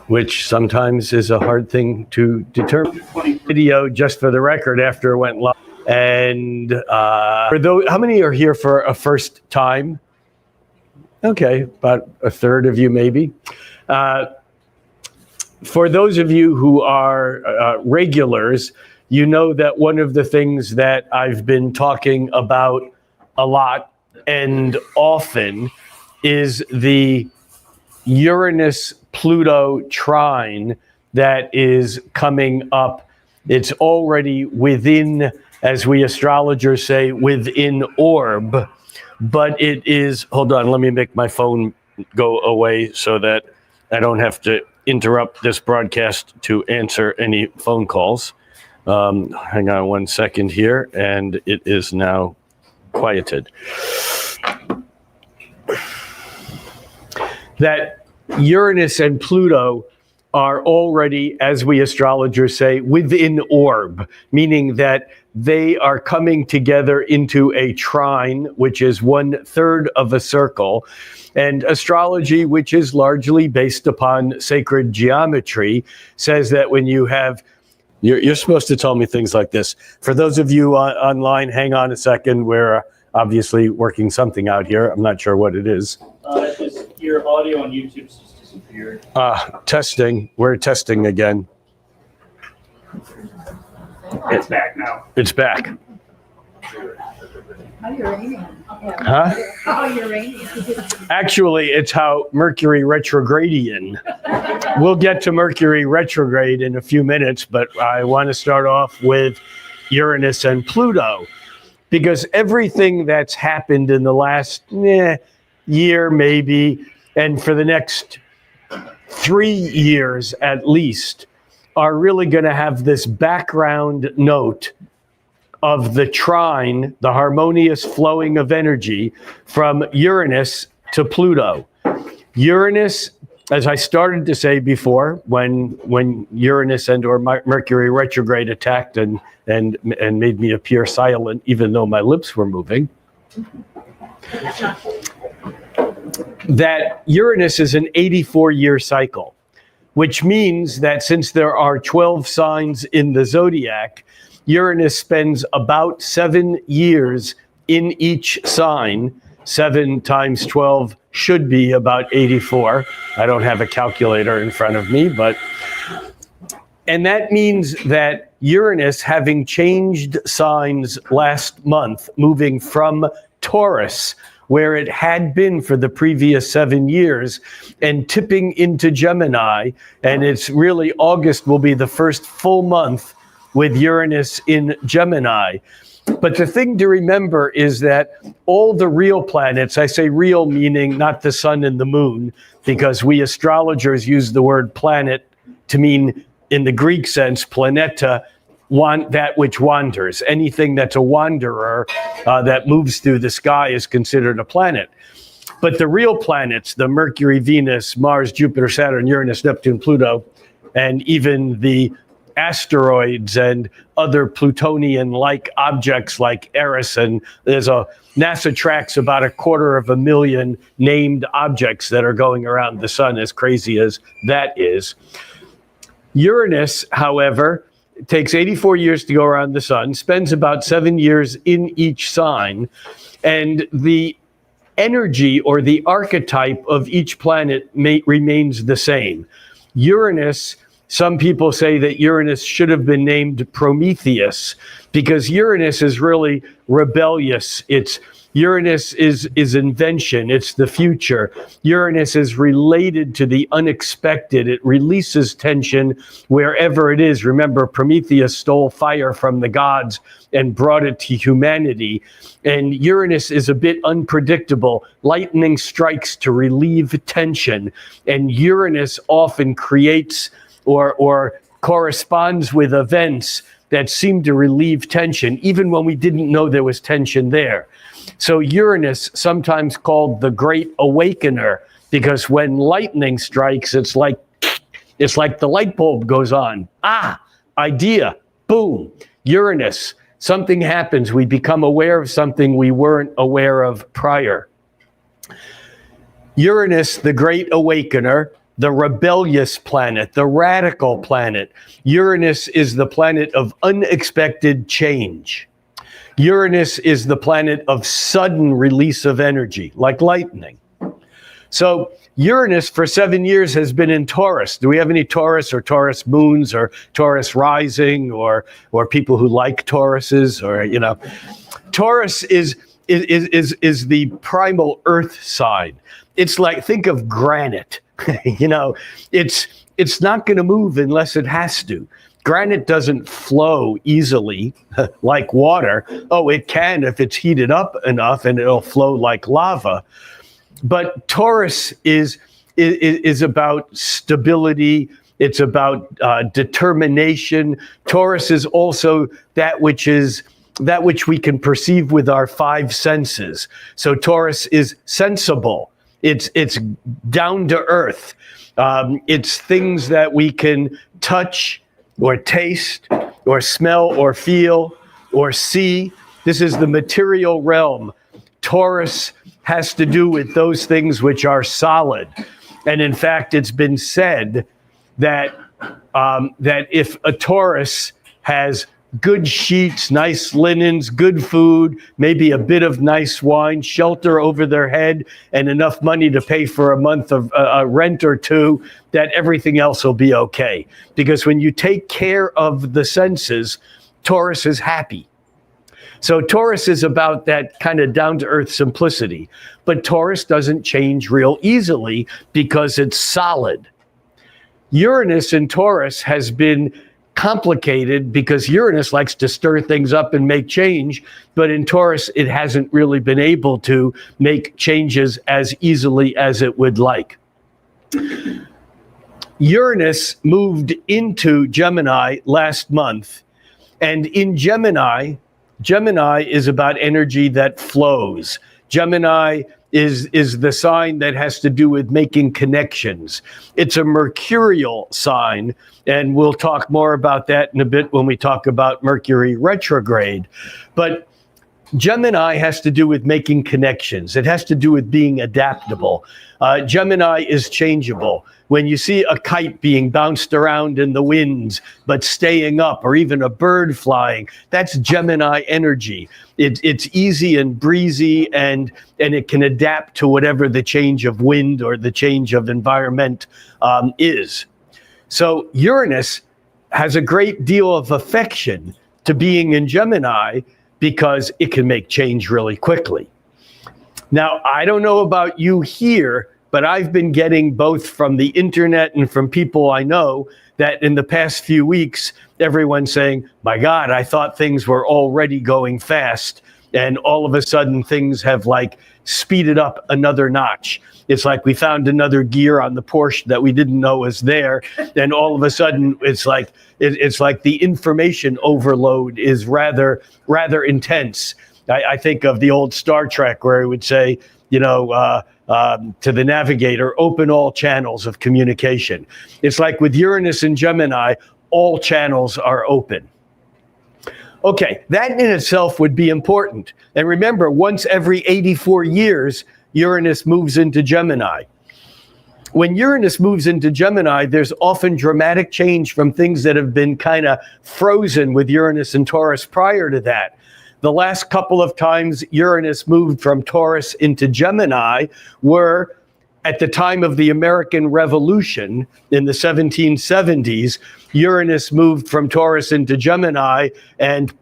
which sometimes is a hard thing to determine. Video, just for the record, after it went live. And for those, how many are here for a first time? Okay, about a third of you maybe. For those of you who are regulars, you know that one of the things that I've been talking about a lot and often is the Uranus-Pluto trine that is coming up. It's already within, as we astrologers say, within orb, but it is, hold on, let me make my phone go away so that I don't have to interrupt this broadcast to answer any phone calls. Hang on 1 second here, and it is now quieted. That Uranus and Pluto are already, as we astrologers say, within orb, meaning that they are coming together into a trine, which is 1/3 of a circle. And astrology, which is largely based upon sacred geometry, says that when you have, you're supposed to tell me things like this. For those of you online, hang on a second. We're obviously working something out here. I'm not sure what it is. Your audio on YouTube just disappeared. Testing. We're testing again. It's back now. It's back. How Uranian. Huh? How Uranian. Actually, it's how Mercury retrogradian. We'll get to Mercury retrograde in a few minutes, but I want to start off with Uranus and Pluto, because everything that's happened in the last year maybe, and for the next 3 years at least, are really going to have this background note of the trine, the harmonious flowing of energy from Uranus to Pluto. Uranus, as I started to say before, when Uranus and or Mercury retrograde attacked and made me appear silent, even though my lips were moving, that Uranus is an 84-year cycle, which means that since there are 12 signs in the zodiac, Uranus spends about 7 years in each sign. 7 times 12 should be about 84. I don't have a calculator in front of me, and that means that Uranus, having changed signs last month, moving from Taurus, where it had been for the previous 7 years, and tipping into Gemini, and it's really August will be the first full month with Uranus in Gemini. But the thing to remember is that all the real planets, I say real meaning not the sun and the moon, because we astrologers use the word planet to mean, in the Greek sense, planeta, that which wanders. Anything that's a wanderer that moves through the sky is considered a planet. But the real planets, the Mercury, Venus, Mars, Jupiter, Saturn, Uranus, Neptune, Pluto, and even the asteroids and other Plutonian-like objects like Eris, and NASA tracks about 250,000 named objects that are going around the sun, as crazy as that is. Uranus, however, takes 84 years to go around the sun, spends about 7 years in each sign, and the energy or the archetype of each planet remains the same. Uranus, some people say that Uranus should have been named Prometheus, because Uranus is really rebellious. Uranus is invention. It's the future. Uranus is related to the unexpected. It releases tension wherever it is. Remember, Prometheus stole fire from the gods and brought it to humanity. And Uranus is a bit unpredictable. Lightning strikes to relieve tension. And Uranus often creates or corresponds with events that seem to relieve tension, even when we didn't know there was tension there. So Uranus, sometimes called the Great Awakener, because when lightning strikes, it's like the light bulb goes on. Idea, boom. Uranus, something happens. We become aware of something we weren't aware of prior. Uranus, the Great Awakener, the rebellious planet, the radical planet. Uranus is the planet of unexpected change. Uranus is the planet of sudden release of energy, like lightning. So Uranus for 7 years has been in Taurus. Do we have any Taurus or Taurus moons or Taurus rising or people who like Tauruses or, you know? Taurus is the primal earth sign. It's like, think of granite. You know, it's not going to move unless it has to. Granite doesn't flow easily like water. Oh, it can if it's heated up enough and it'll flow like lava. But Taurus is about stability. It's about determination. Taurus is also that which we can perceive with our five senses. So Taurus is sensible. It's down to earth. It's things that we can touch or taste or smell or feel or see. This is the material realm. Taurus has to do with those things which are solid. And in fact, it's been said that if a Taurus has good sheets, nice linens, good food, maybe a bit of nice wine, shelter over their head, and enough money to pay for a month of rent or two, that everything else will be okay. Because when you take care of the senses, Taurus is happy. So Taurus is about that kind of down-to-earth simplicity. But Taurus doesn't change real easily because it's solid. Uranus in Taurus has been complicated because Uranus likes to stir things up and make change. But in Taurus, it hasn't really been able to make changes as easily as it would like. Uranus moved into Gemini last month. And in Gemini is about energy that flows. Gemini is the sign that has to do with making connections. It's a mercurial sign, and we'll talk more about that in a bit when we talk about Mercury retrograde. But Gemini has to do with making connections. It has to do with being adaptable. Gemini is changeable. When you see a kite being bounced around in the winds, but staying up, or even a bird flying, that's Gemini energy. It's easy and breezy, and it can adapt to whatever the change of wind or the change of environment is. So Uranus has a great deal of affection to being in Gemini because it can make change really quickly. Now, I don't know about you here, but I've been getting both from the internet and from people I know that in the past few weeks, everyone's saying, my God, I thought things were already going fast. And all of a sudden things have like speeded up another notch. It's like we found another gear on the Porsche that we didn't know was there. And all of a sudden it's like the information overload is rather intense. I think of the old Star Trek where it would say, you know, to the navigator, open all channels of communication. It's like with Uranus and Gemini, all channels are open. Okay, that in itself would be important. And remember, once every 84 years, Uranus moves into Gemini. When Uranus moves into Gemini, there's often dramatic change from things that have been kind of frozen with Uranus and Taurus prior to that. The last couple of times Uranus moved from Taurus into Gemini were at the time of the American Revolution in the 1770s. Uranus moved from Taurus into Gemini and,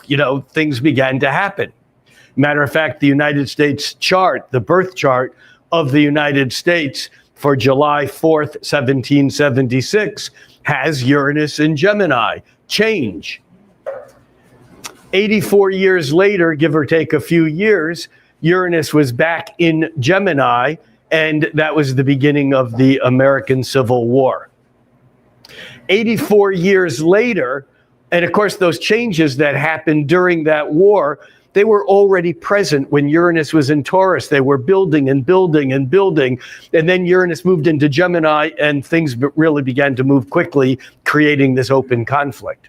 you know, things began to happen. Matter of fact, the United States chart, the birth chart of the United States for July 4th, 1776, has Uranus in Gemini. Change. 84 years later, give or take a few years, Uranus was back in Gemini, and that was the beginning of the American Civil War. 84 years later, and of course those changes that happened during that war, they were already present when Uranus was in Taurus. They were building and building and building, and then Uranus moved into Gemini, and things really began to move quickly, creating this open conflict.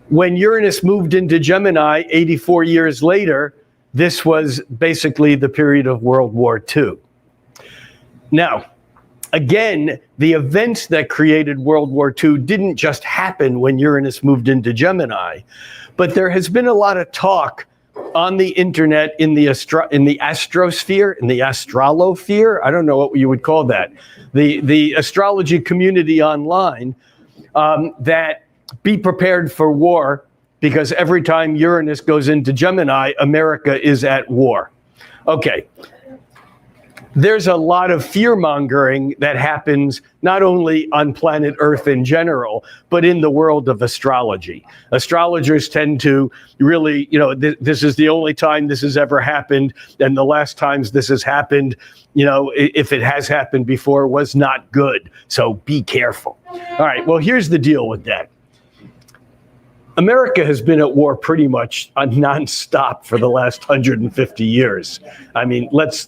When Uranus moved into Gemini 84 years later, this was basically the period of World War II. Now, Again, the events that created World War II didn't just happen when Uranus moved into Gemini, but there has been a lot of talk on the internet, in the astrosphere, in the astrolosphere, I don't know what you would call that, the astrology community online, that be prepared for war, because every time Uranus goes into Gemini, America is at war. Okay. There's a lot of fear-mongering that happens not only on planet Earth in general, but in the world of astrology. Astrologers tend to really, this is the only time this has ever happened, and the last times this has happened, if it has happened before, was not good. So be careful. All right, well, here's the deal with that. America has been at war pretty much nonstop for the last 150 years. I mean, let's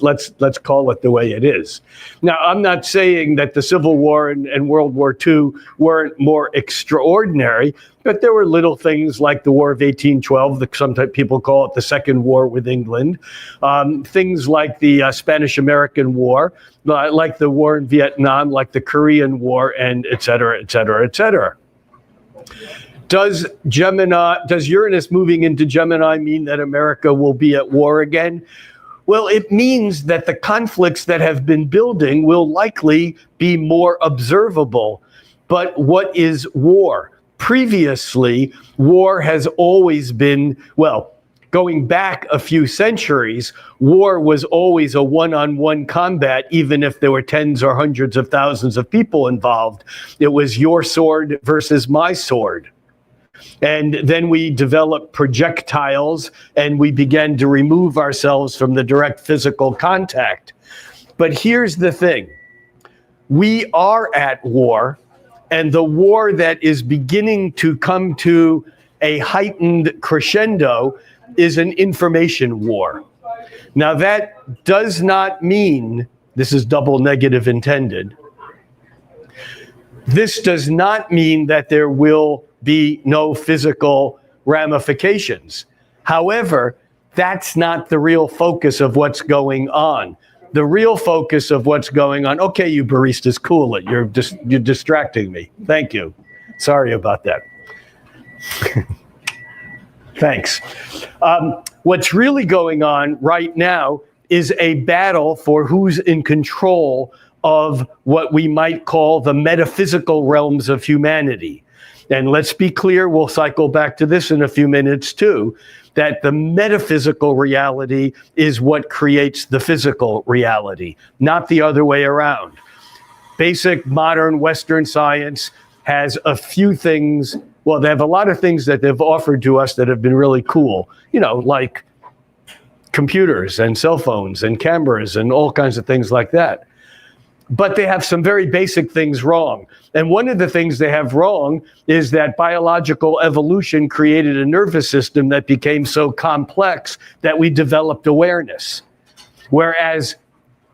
call it the way it is. Now, I'm not saying that the Civil War and World War II weren't more extraordinary, but there were little things like the War of 1812, sometimes people call it the Second War with England, things like the Spanish-American War, like the war in Vietnam, like the Korean War, and et cetera, et cetera, et cetera. Does Uranus moving into Gemini mean that America will be at war again? Well, it means that the conflicts that have been building will likely be more observable. But what is war? Previously, war has always been, going back a few centuries, war was always a one-on-one combat, even if there were tens or hundreds of thousands of people involved. It was your sword versus my sword. And then we developed projectiles, and we began to remove ourselves from the direct physical contact. But here's the thing. We are at war, and the war that is beginning to come to a heightened crescendo is an information war. Now, that does not mean, this is double negative intended, this does not mean that there will be no physical ramifications. However, that's not the real focus of what's going on. The real focus of what's going on, okay, you baristas, cool it. You're distracting me. Thank you. Sorry about that. Thanks. What's really going on right now is a battle for who's in control of what we might call the metaphysical realms of humanity. And let's be clear, we'll cycle back to this in a few minutes too, that the metaphysical reality is what creates the physical reality, not the other way around. Basic modern Western science has a few things, they have a lot of things that they've offered to us that have been really cool, like computers and cell phones and cameras and all kinds of things like that. But they have some very basic things wrong. And one of the things they have wrong is that biological evolution created a nervous system that became so complex that we developed awareness. Whereas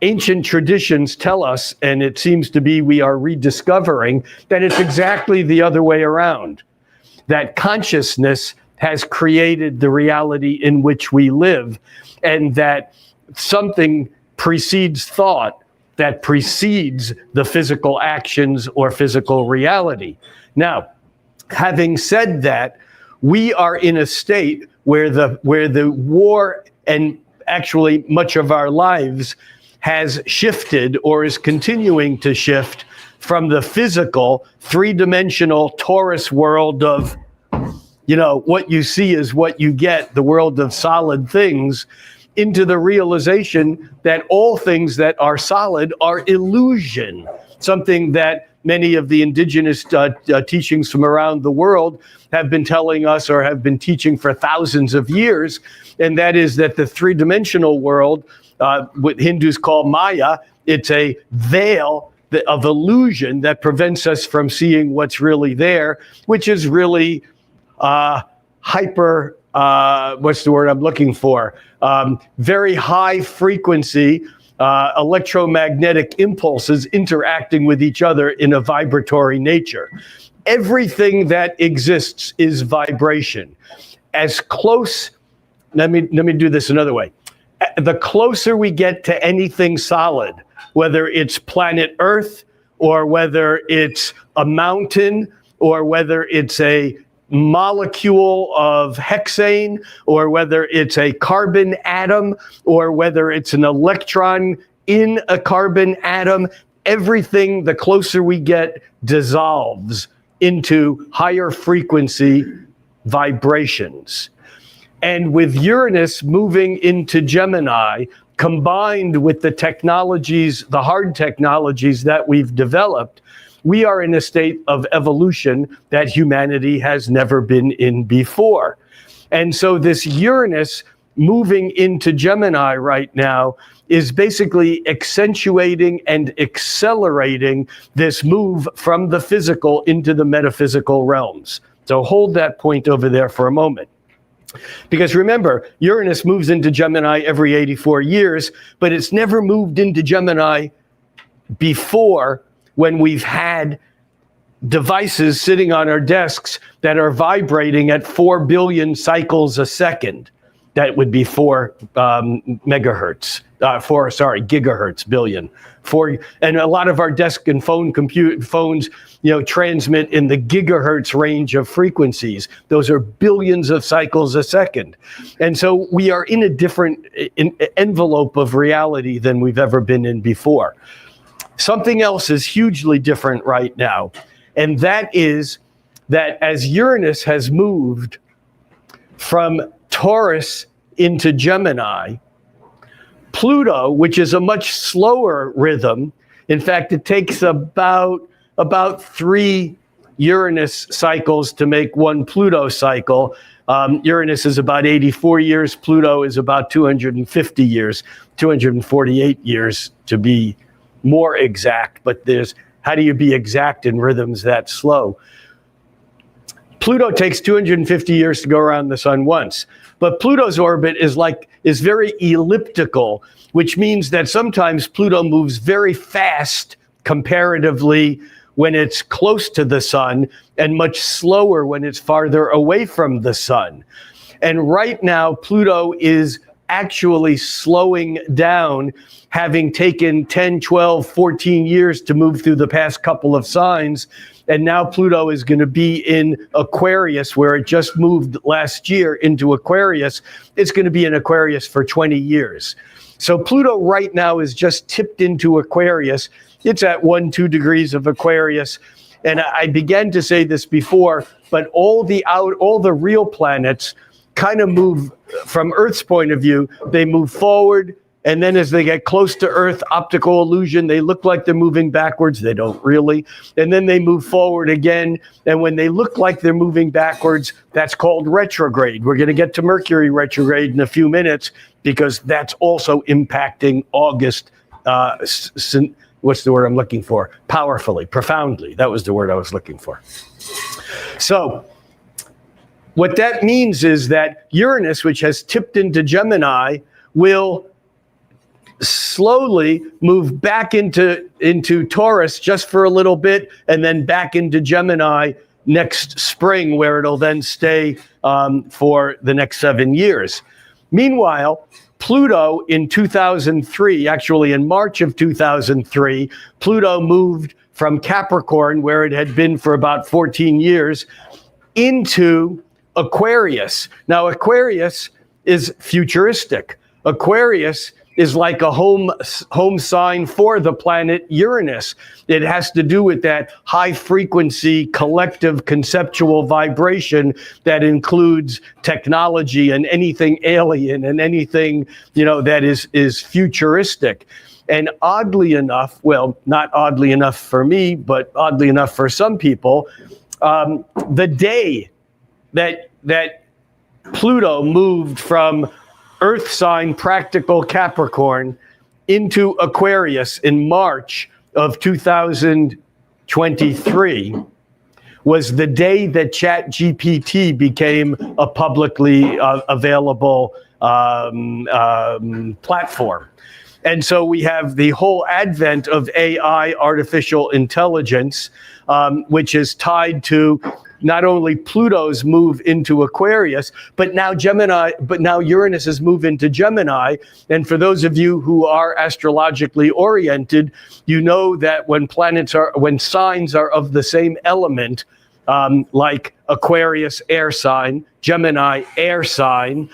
ancient traditions tell us, and it seems to be we are rediscovering, that it's exactly the other way around. That consciousness has created the reality in which we live, and that something precedes thought that precedes the physical actions or physical reality. Now, having said that, we are in a state where the war and actually much of our lives has shifted or is continuing to shift from the physical, three-dimensional Taurus world of, what you see is what you get, the world of solid things, into the realization that all things that are solid are illusion, something that many of the indigenous teachings from around the world have been telling us or have been teaching for thousands of years, and that is that the three-dimensional world, what Hindus call Maya, it's a veil of illusion that prevents us from seeing what's really there, which is really hyper, what's the word I'm looking for? Very high frequency electromagnetic impulses interacting with each other in a vibratory nature. Everything that exists is vibration. As close, let me do this another way. the closer we get to anything solid, whether it's planet Earth or whether it's a mountain or whether it's a molecule of hexane or whether it's a carbon atom or whether it's an electron in a carbon atom, everything, the closer we get, dissolves into higher frequency vibrations. And with Uranus moving into Gemini, combined with the technologies, the hard technologies that we've developed, we are in a state of evolution that humanity has never been in before. And so this Uranus moving into Gemini right now is basically accentuating and accelerating this move from the physical into the metaphysical realms. So hold that point over there for a moment. Because remember, Uranus moves into Gemini every 84 years, but it's never moved into Gemini before when we've had devices sitting on our desks that are vibrating at 4 billion cycles a second. That would be 4 gigahertz billion. And a lot of our desk and phones, transmit in the gigahertz range of frequencies. Those are billions of cycles a second. And so we are in a different envelope of reality than we've ever been in before. Something else is hugely different right now, and that is that as Uranus has moved from Taurus into Gemini, Pluto, which is a much slower rhythm, in fact, it takes about 3 Uranus cycles to make one Pluto cycle. Uranus is about 84 years, Pluto is about 250 years, 248 years to be more exact, but how do you be exact in rhythms that slow? Pluto takes 250 years to go around the sun once, but Pluto's orbit is very elliptical, which means that sometimes Pluto moves very fast comparatively when it's close to the sun and much slower when it's farther away from the sun. And right now, Pluto is actually slowing down, having taken 10, 12, 14 years to move through the past couple of signs. And now Pluto is going to be in Aquarius, where it just moved last year into Aquarius. It's going to be in Aquarius for 20 years. So Pluto right now is just tipped into Aquarius. It's at 1-2 degrees of Aquarius. And I began to say this before, but all the real planets kind of move, from Earth's point of view, they move forward, and then as they get close to Earth, optical illusion, they look like they're moving backwards. They don't really. And then they move forward again, and when they look like they're moving backwards, that's called retrograde. We're going to get to Mercury retrograde in a few minutes, because that's also impacting August. What's the word I'm looking for? Powerfully, profoundly. That was the word I was looking for. So what that means is that Uranus, which has tipped into Gemini, will slowly move back into Taurus just for a little bit, and then back into Gemini next spring, where it'll then stay for the next 7 years. Meanwhile, Pluto in 2003, actually in March of 2003, Pluto moved from Capricorn, where it had been for about 14 years, into Aquarius. Now, Aquarius is futuristic. Aquarius is like a home sign for the planet Uranus. It has to do with that high frequency collective conceptual vibration that includes technology and anything alien and anything, that is futuristic. And oddly enough, well, not oddly enough for me, but oddly enough for some people, the day that Pluto moved from Earth sign practical Capricorn into Aquarius in March of 2023 was the day that ChatGPT became a publicly available platform. And so we have the whole advent of AI, artificial intelligence, which is tied to not only Pluto's move into Aquarius, but now Uranus has moved into Gemini. And for those of you who are astrologically oriented, you know that when signs are of the same element, like Aquarius, air sign, Gemini, air sign,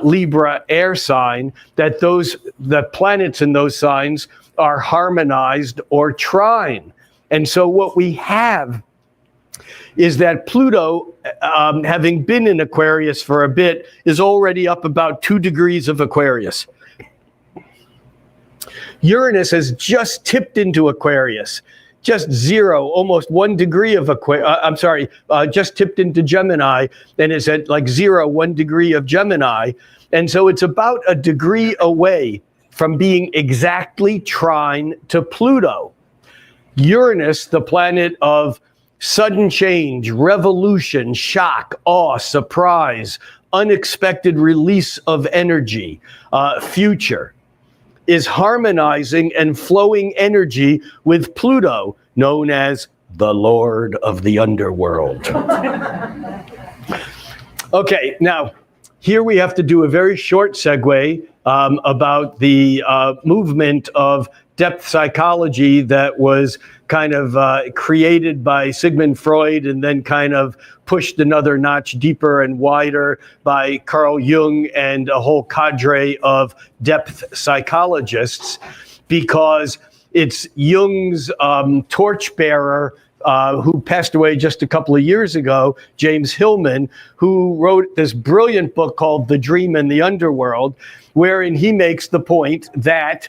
Libra, air sign, that the planets in those signs are harmonized or trine. And so what we have is that Pluto, having been in Aquarius for a bit, is already up about 2 degrees of Aquarius. Uranus has just tipped into Aquarius, just 0, almost 1 degree of just tipped into Gemini, and is at like 0, 1 degree of Gemini. And so it's about a degree away from being exactly trine to Pluto. Uranus, the planet of sudden change, revolution, shock, awe, surprise, unexpected release of energy, future, is harmonizing and flowing energy with Pluto, known as the Lord of the Underworld. Okay, now here we have to do a very short segue about the movement of depth psychology that was kind of created by Sigmund Freud and then kind of pushed another notch deeper and wider by Carl Jung and a whole cadre of depth psychologists, because it's Jung's torchbearer, who passed away just a couple of years ago, James Hillman, who wrote this brilliant book called The Dream and the Underworld, wherein he makes the point that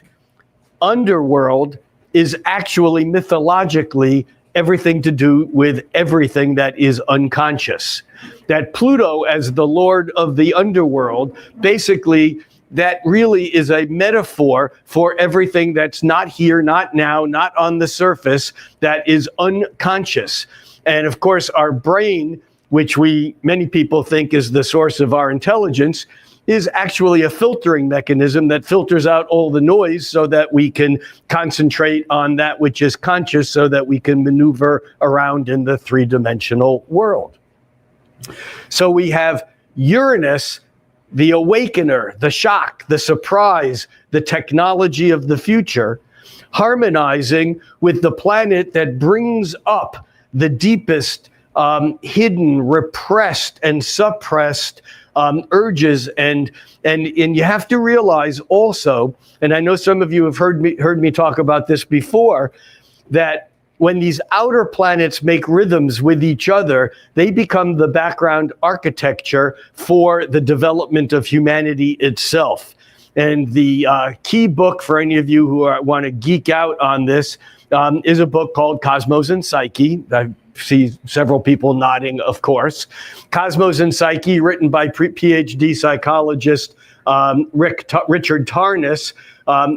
underworld is actually mythologically everything to do with everything that is unconscious. That Pluto, as the Lord of the underworld, basically that really is a metaphor for everything that's not here, not now, not on the surface, that is unconscious. And of course, our brain, which many people think is the source of our intelligence, is actually a filtering mechanism that filters out all the noise so that we can concentrate on that which is conscious, so that we can maneuver around in the three-dimensional world. So we have Uranus, the awakener, the shock, the surprise, the technology of the future, harmonizing with the planet that brings up the deepest hidden, repressed, and suppressed urges, and you have to realize also, and I know some of you have heard me talk about this before, that when these outer planets make rhythms with each other, they become the background architecture for the development of humanity itself. And the key book for any of you who want to geek out on this is a book called Cosmos and Psyche. I see several people nodding, of course. Cosmos and Psyche, written by PhD psychologist Richard Tarnas,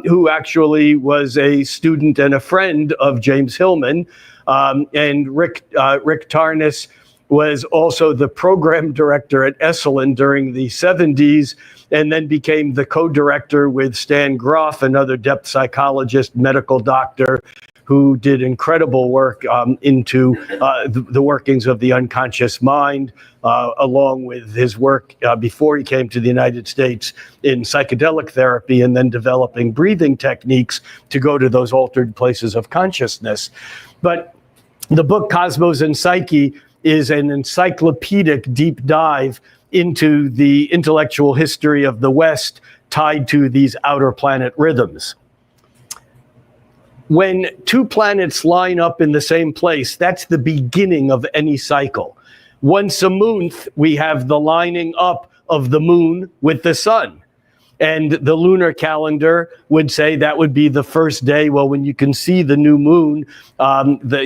who actually was a student and a friend of James Hillman. And Rick Tarnas was also the program director at Esalen during the 70s, and then became the co-director with Stan Grof, another depth psychologist, medical doctor, who did incredible work into the workings of the unconscious mind, along with his work before he came to the United States in psychedelic therapy, and then developing breathing techniques to go to those altered places of consciousness. But the book Cosmos and Psyche is an encyclopedic deep dive into the intellectual history of the West tied to these outer planet rhythms. When two planets line up in the same place, that's the beginning of any cycle. Once a month, we have the lining up of the moon with the sun. And the lunar calendar would say that would be the first day. Well, when you can see the new moon,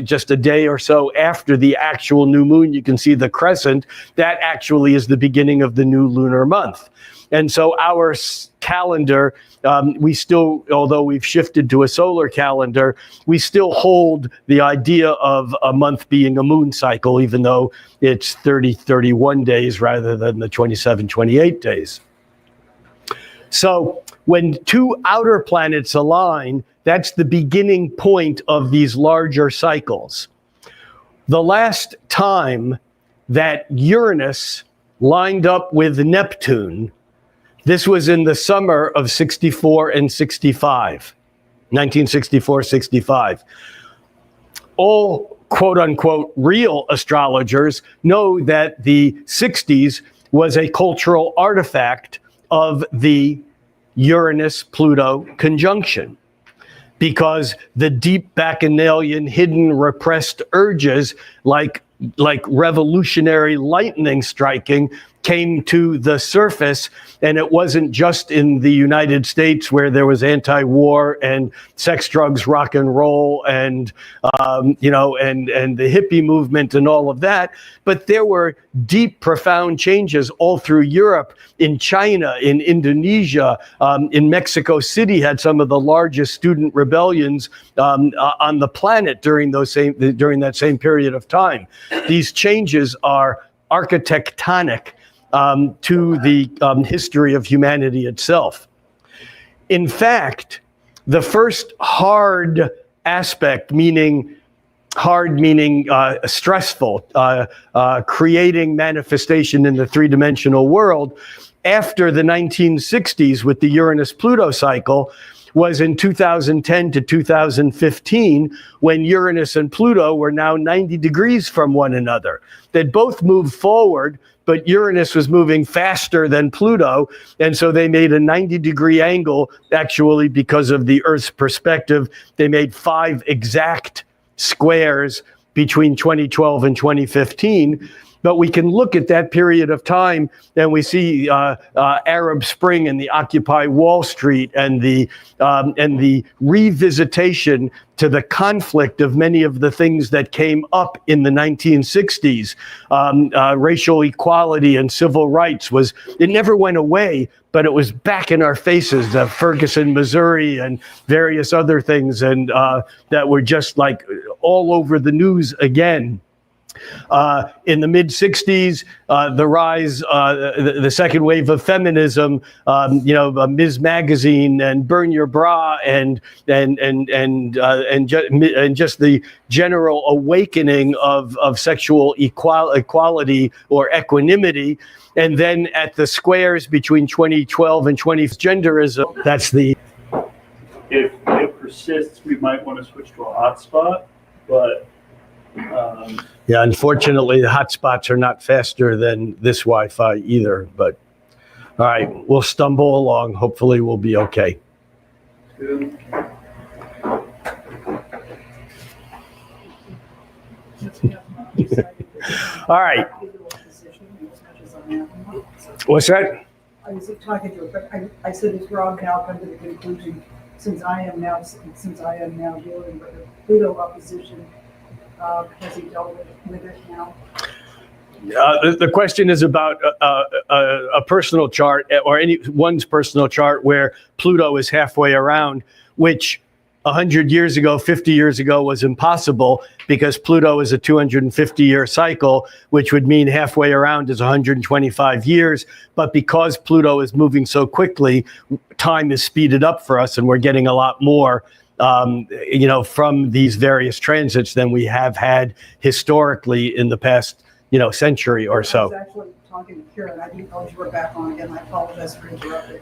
just a day or so after the actual new moon, you can see the crescent. That actually is the beginning of the new lunar month. And so our calendar, we still, although we've shifted to a solar calendar, we still hold the idea of a month being a moon cycle, even though it's 30, 31 days rather than the 27, 28 days. So when two outer planets align, that's the beginning point of these larger cycles. The last time that Uranus lined up with Neptune. This was in the summer of 64 and 65, 1964, 65. All quote unquote real astrologers know that the 60s was a cultural artifact of the Uranus-Pluto conjunction, because the deep bacchanalian hidden repressed urges like revolutionary lightning striking came to the surface. And it wasn't just in the United States where there was anti-war and sex, drugs, rock and roll, and and the hippie movement and all of that, but there were deep, profound changes all through Europe, in China, in Indonesia, in Mexico City had some of the largest student rebellions on the planet during that same period of time. These changes are architectonic to the history of humanity itself. In fact, the first hard aspect, meaning stressful, creating manifestation in the three-dimensional world, after the 1960s with the Uranus-Pluto cycle, was in 2010 to 2015, when Uranus and Pluto were now 90 degrees from one another. They'd both moved forward, but Uranus was moving faster than Pluto, and so they made a 90-degree angle. Actually, because of the Earth's perspective, they made 5 exact squares between 2012 and 2015. But we can look at that period of time and we see Arab Spring and the Occupy Wall Street and the revisitation to the conflict of many of the things that came up in the 1960s. Racial equality and civil rights it never went away, but it was back in our faces. Ferguson, Missouri, and various other things, and that were just like all over the news again. In the mid-60s, the rise, the second wave of feminism, Ms. Magazine and Burn Your Bra, and just the general awakening of sexual equality or equanimity. And then at the squares between 2012 and genderism, that's the... If it persists, we might want to switch to a hotspot, but... Yeah, unfortunately, the hotspots are not faster than this Wi-Fi either. But all right, we'll stumble along. Hopefully, we'll be okay. All right. What's that? I was talking to her, but I said, "Is Rob now come to the conclusion, since I am now dealing with a Pluto opposition? Has he dealt with it now?" The question is about a personal chart, or anyone's personal chart, where Pluto is halfway around, which 100 years ago, 50 years ago was impossible, because Pluto is a 250-year cycle, which would mean halfway around is 125 years. But because Pluto is moving so quickly, time is speeded up for us, and we're getting a lot more from these various transits than we have had historically in the past, century or so. I was actually talking to Karen. I didn't know you were back on again. I apologize for interrupting.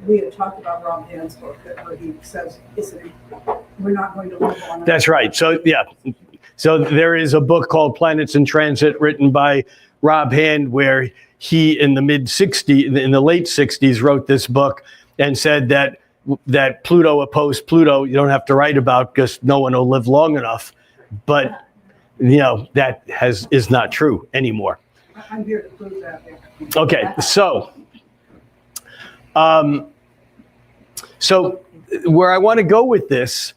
We had talked about Rob Hand's book, where he says, we're not going to move on. That's right. So, yeah. So there is a book called Planets in Transit written by Rob Hand, where he, in the late 60s, wrote this book and said that Pluto opposed Pluto, you don't have to write about, because no one will live long enough. But, that is not true anymore. I'm here to prove that. Okay, so where I want to go with this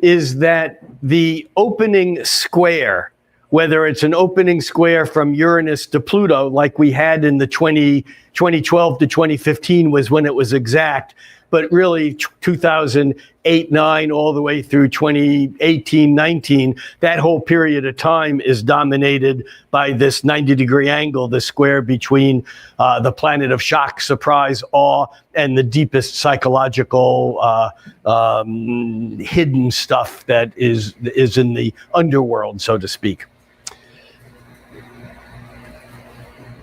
is that the opening square, whether it's an opening square from Uranus to Pluto, like we had in the 2012 to 2015 was when it was exact, but really 2008, 9, all the way through 2018, 19, that whole period of time is dominated by this 90-degree angle, the square between the planet of shock, surprise, awe, and the deepest psychological hidden stuff that is in the underworld, so to speak.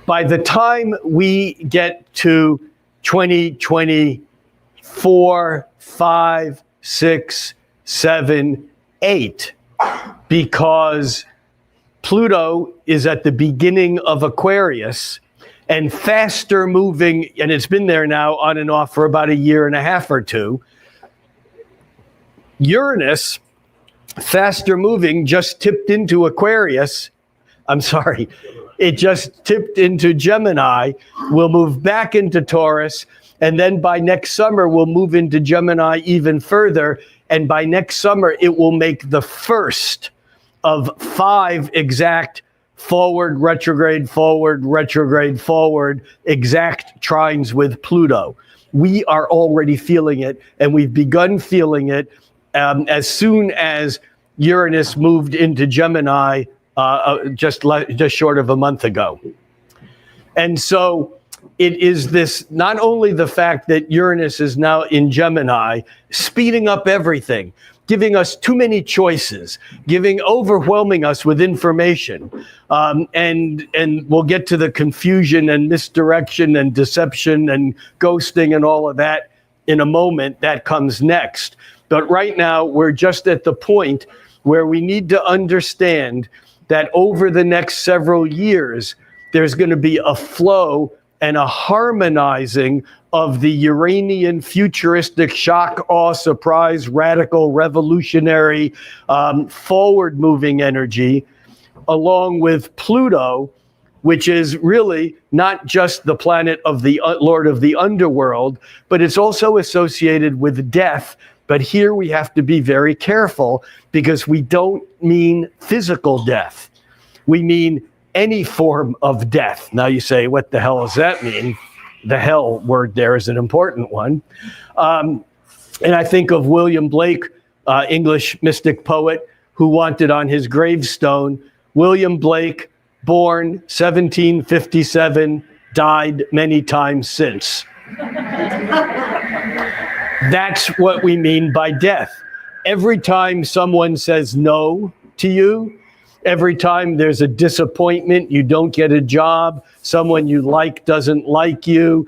By the time we get to 2024, 5, 6, 7, 8, because Pluto is at the beginning of Aquarius and faster moving, and it's been there now on and off for about a year and a half or two. Uranus, faster moving, just tipped into Aquarius. I'm sorry, it just tipped into Gemini, will move back into Taurus, and then by next summer will move into Gemini even further, and by next summer it will make the first of 5 exact forward, retrograde, exact trines with Pluto. We are already feeling it, and we've begun feeling it as soon as Uranus moved into Gemini just short of a month ago. And so it is this, not only the fact that Uranus is now in Gemini, speeding up everything, giving us too many choices, overwhelming us with information. And we'll get to the confusion and misdirection and deception and ghosting and all of that in a moment. That comes next. But right now, we're just at the point where we need to understand that over the next several years, there's going to be a flow and a harmonizing of the Uranian futuristic shock, awe, surprise, radical, revolutionary, forward-moving energy, along with Pluto, which is really not just the planet of the Lord of the underworld, but it's also associated with death. But here we have to be very careful because we don't mean physical death. We mean any form of death. Now you say, what the hell does that mean? The hell word there is an important one. And I think of William Blake, English mystic poet, who wanted on his gravestone, William Blake, born 1757, died many times since. That's what we mean by death. Every time someone says no to you, every time there's a disappointment, you don't get a job, someone you like doesn't like you,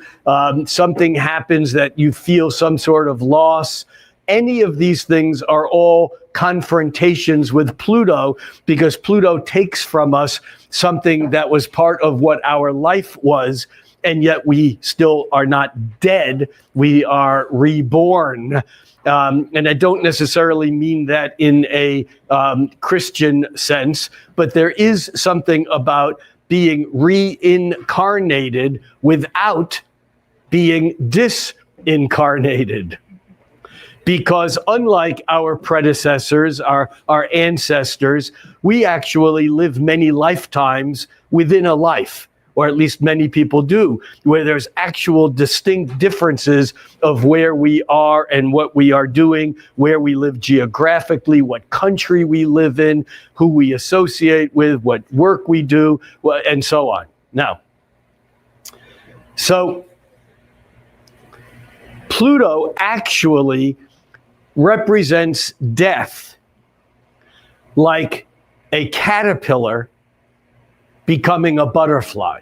something happens that you feel some sort of loss, any of these things are all confrontations with Pluto, because Pluto takes from us something that was part of what our life was, and yet we still are not dead, we are reborn. And I don't necessarily mean that in a Christian sense, but there is something about being reincarnated without being disincarnated. Because unlike our predecessors, our ancestors, we actually live many lifetimes within a life, or at least many people do, where there's actual distinct differences of where we are and what we are doing, where we live geographically, what country we live in, who we associate with, what work we do, and so on. Now, so Pluto actually represents death, like a caterpillar becoming a butterfly.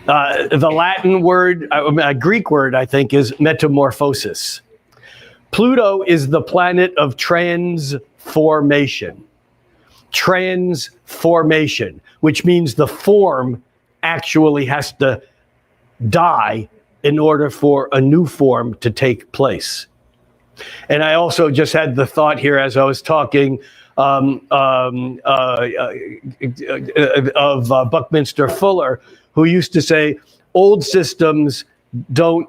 The Latin word, a Greek word, I think, is metamorphosis. Pluto is the planet of transformation. Transformation, which means the form actually has to die in order for a new form to take place. And I also just had the thought here as I was talking of Buckminster Fuller, who used to say, old systems don't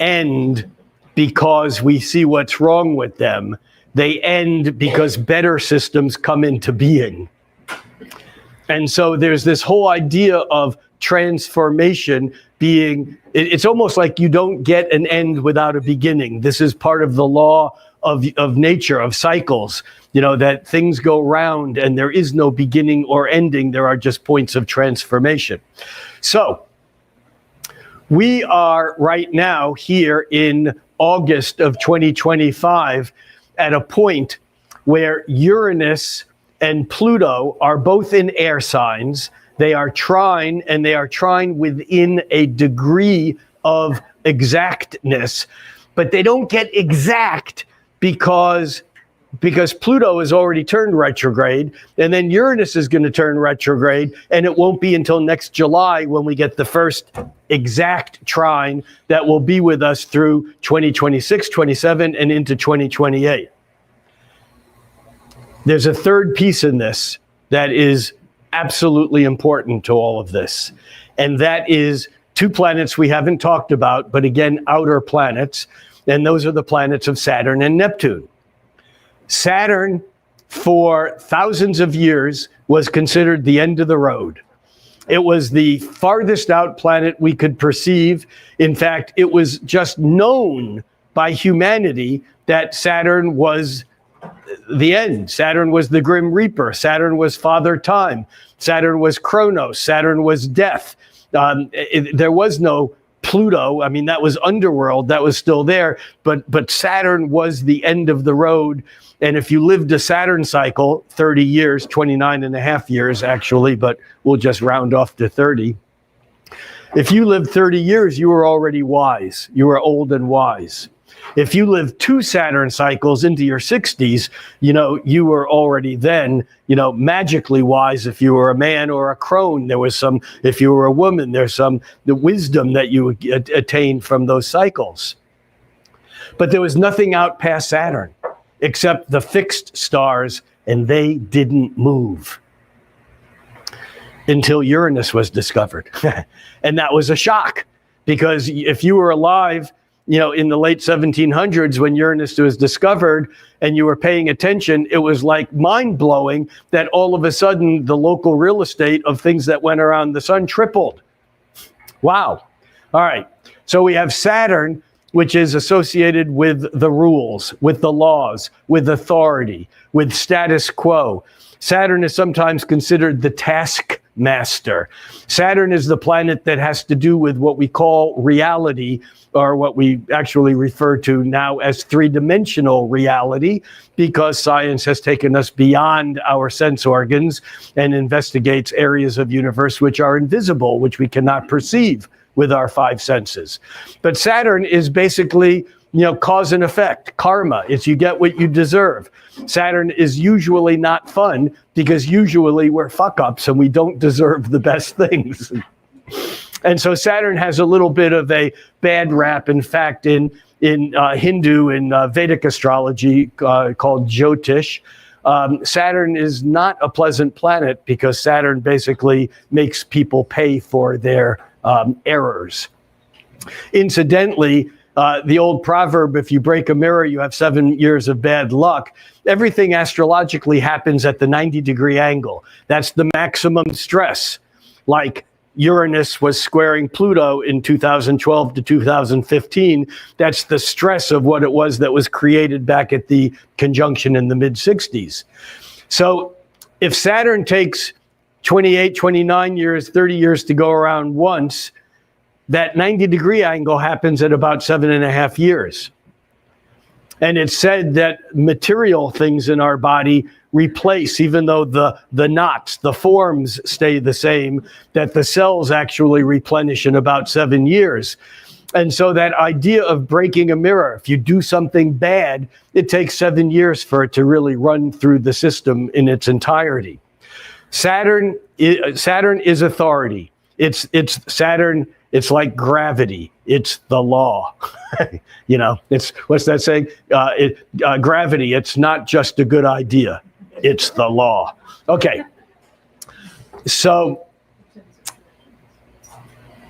end because we see what's wrong with them. They end because better systems come into being. And so there's this whole idea of transformation being, it's almost like you don't get an end without a beginning. This is part of the law of nature, of cycles, you know, that things go round and there is no beginning or ending. There are just points of transformation. So we are right now here in August of 2025 at a point where Uranus and Pluto are both in air signs. They are trine, and they are trine within a degree of exactness, but they don't get exact because Pluto has already turned retrograde, and then Uranus is going to turn retrograde, and it won't be until next July when we get the first exact trine that will be with us through 2026, 27, and into 2028. There's a third piece in this that is absolutely important to all of this, and that is two planets we haven't talked about, but again, outer planets, and those are the planets of Saturn and Neptune. Saturn, for thousands of years, was considered the end of the road. It was the farthest out planet we could perceive. In fact, it was just known by humanity that Saturn was the end. Saturn was the Grim Reaper. Saturn was Father Time. Saturn was Kronos. Saturn was death. There was no Pluto. I mean, that was underworld. That was still there. But Saturn was the end of the road. And if you lived a Saturn cycle, 30 years, 29 and a half years actually, but we'll just round off to 30. If you lived 30 years, you were already wise. You were old and wise. If you lived 2 Saturn cycles into your 60s, you were already then, magically wise. If you were a man or a crone, there was some, if you were a woman, there's the wisdom that you attained from those cycles. But there was nothing out past Saturn except the fixed stars, and they didn't move until Uranus was discovered. And that was a shock, because if you were alive, in the late 1700s when Uranus was discovered and you were paying attention, it was like mind-blowing that all of a sudden the local real estate of things that went around the sun tripled. Wow. All right. So we have Saturn, which is associated with the rules, with the laws, with authority, with status quo. Saturn is sometimes considered the taskmaster. Saturn is the planet that has to do with what we call reality, or what we actually refer to now as three-dimensional reality, because science has taken us beyond our sense organs and investigates areas of universe which are invisible, which we cannot perceive with our 5 senses. But Saturn is basically, cause and effect, karma. It's you get what you deserve. Saturn is usually not fun, because usually we're fuck-ups and we don't deserve the best things. And so Saturn has a little bit of a bad rap. In fact, in Hindu and Vedic astrology called Jyotish, Saturn is not a pleasant planet, because Saturn basically makes people pay for their errors. Incidentally, the old proverb, if you break a mirror, you have 7 years of bad luck. Everything astrologically happens at the 90-degree angle. That's the maximum stress. Like Uranus was squaring Pluto in 2012 to 2015. That's the stress of what it was that was created back at the conjunction in the mid-60s. So if Saturn takes 28, 29 years, 30 years to go around once, that 90-degree angle happens at about 7.5 years. And it's said that material things in our body replace, even though the knots, the forms stay the same, that the cells actually replenish in about 7 years. And so that idea of breaking a mirror, if you do something bad, it takes 7 years for it to really run through the system in its entirety. Saturn is authority. It's Saturn. It's like gravity. It's the law. It's, what's that saying? Gravity. It's not just a good idea. It's the law. Okay. So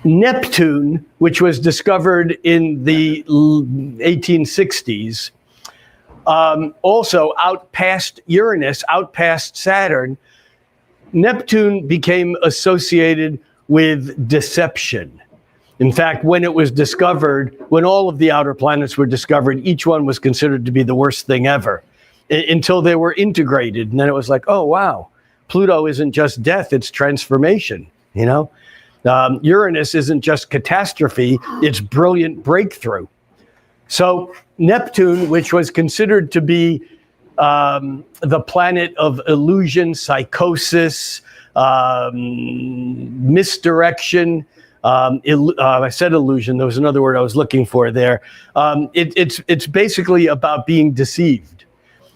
Neptune, which was discovered in the 1860s, also out past Uranus, out past Saturn, Neptune became associated with deception. In fact, when it was discovered, when all of the outer planets were discovered, each one was considered to be the worst thing ever, until they were integrated. And then it was like, oh, wow, Pluto isn't just death, it's transformation, Uranus isn't just catastrophe, it's brilliant breakthrough. So Neptune, which was considered to be the planet of illusion, psychosis, misdirection. I said illusion. There was another word I was looking for there. It's basically about being deceived.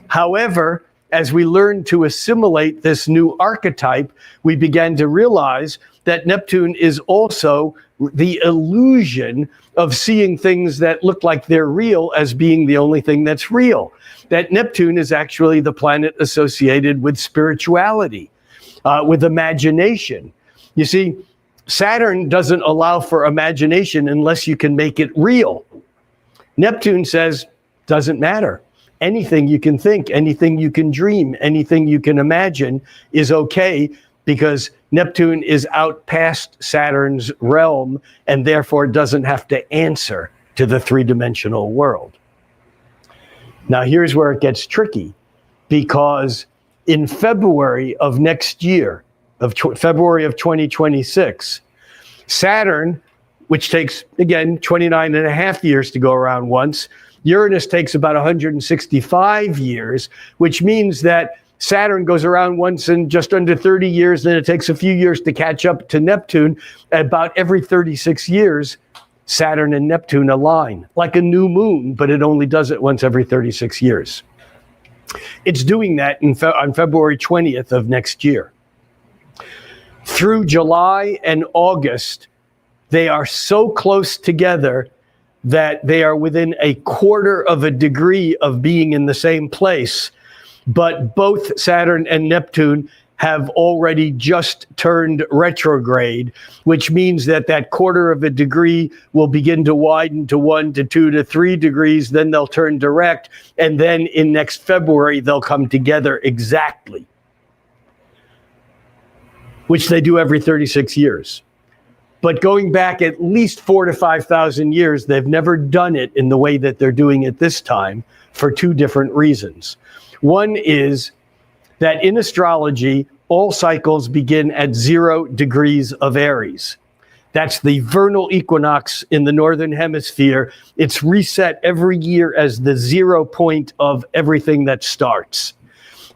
However, as we learned to assimilate this new archetype, we began to realize that Neptune is also the illusion of seeing things that look like they're real as being the only thing that's real. That Neptune is actually the planet associated with spirituality, with imagination. You see, Saturn doesn't allow for imagination unless you can make it real. Neptune says, doesn't matter. Anything you can think, anything you can dream, anything you can imagine is okay, because Neptune is out past Saturn's realm and therefore doesn't have to answer to the three-dimensional world. Now here's where it gets tricky, because in February of next year, February of 2026, Saturn, which takes, again, 29 and a half years to go around once, Uranus takes about 165 years, which means that Saturn goes around once in just under 30 years, then it takes a few years to catch up to Neptune. About every 36 years, Saturn and Neptune align, like a new moon, but it only does it once every 36 years. It's doing that on February 20th of next year. Through July and August, they are so close together that they are within a quarter of a degree of being in the same place. But both Saturn and Neptune have already just turned retrograde, which means that that quarter of a degree will begin to widen to 1 to 2 to 3 degrees. Then they'll turn direct. And then in next February, they'll come together exactly, which they do every 36 years. But going back at least 4,000 to 5,000 years, they've never done it in the way that they're doing it this time for two different reasons. One is that in astrology, all cycles begin at 0 degrees of Aries. That's the vernal equinox in the northern hemisphere. It's reset every year as the 0 point of everything that starts.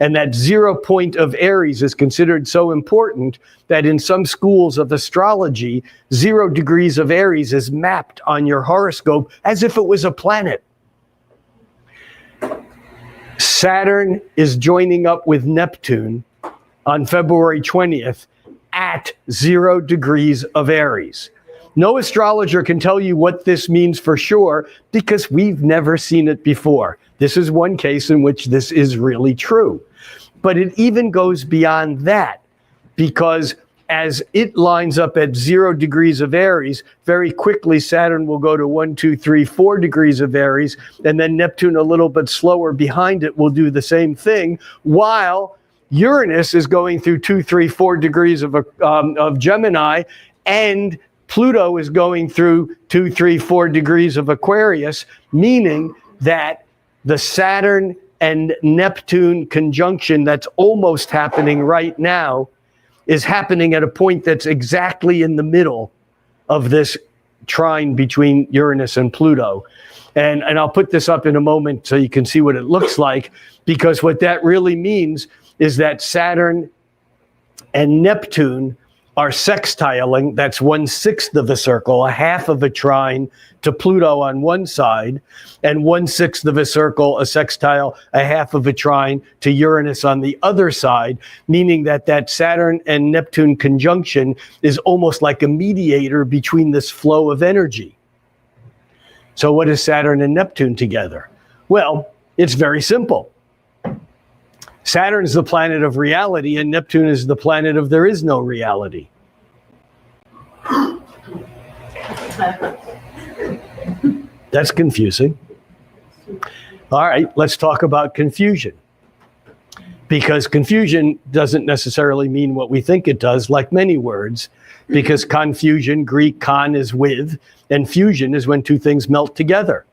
And that 0 point of Aries is considered so important that in some schools of astrology, 0 degrees of Aries is mapped on your horoscope as if it was a planet. Saturn is joining up with Neptune on February 20th at 0 degrees of Aries. No astrologer can tell you what this means for sure, because we've never seen it before. This is one case in which this is really true. But it even goes beyond that, because as it lines up at 0 degrees of Aries, very quickly Saturn will go to 1, 2, 3, 4 degrees of Aries, and then Neptune, a little bit slower behind it, will do the same thing, while Uranus is going through 2, 3, 4 degrees of Gemini, and Pluto is going through 2, 3, 4 degrees of Aquarius, meaning that the Saturn and Neptune conjunction that's almost happening right now is happening at a point that's exactly in the middle of this trine between Uranus and Pluto. And I'll put this up in a moment so you can see what it looks like, because what that really means is that Saturn and Neptune are sextiling. That's 1/6 of a circle, a half of a trine to Pluto on one side, and 1/6 of a circle, a sextile, a half of a trine to Uranus on the other side, meaning that that Saturn and Neptune conjunction is almost like a mediator between this flow of energy. So what is Saturn and Neptune together? Well, it's very simple. Saturn is the planet of reality, and Neptune is the planet of there is no reality. That's confusing. All right, let's talk about confusion. Because confusion doesn't necessarily mean what we think it does, like many words, because confusion, Greek con is with, and fusion is when two things melt together.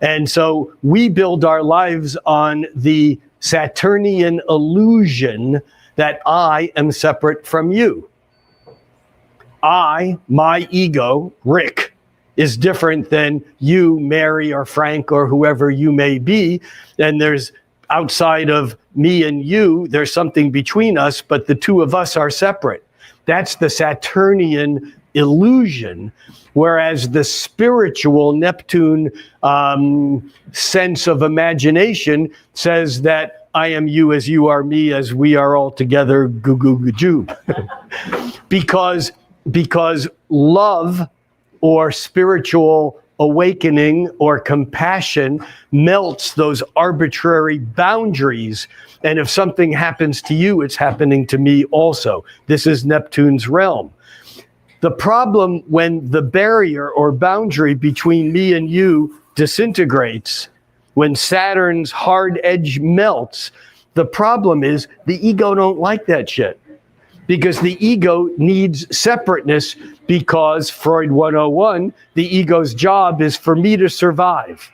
And so we build our lives on the Saturnian illusion that I am separate from you. My ego, Rick, is different than you, Mary, or Frank, or whoever you may be. And there's outside of me and you, there's something between us, but the two of us are separate. That's the Saturnian illusion, whereas the spiritual Neptune sense of imagination says that I am you as you are me, as we are all together, goo goo goo joob. Because love or spiritual awakening or compassion melts those arbitrary boundaries. And if something happens to you, it's happening to me also. This is Neptune's realm. The problem when the barrier or boundary between me and you disintegrates, when Saturn's hard edge melts, the problem is the ego don't like that shit. Because the ego needs separateness, because Freud 101, the ego's job is for me to survive.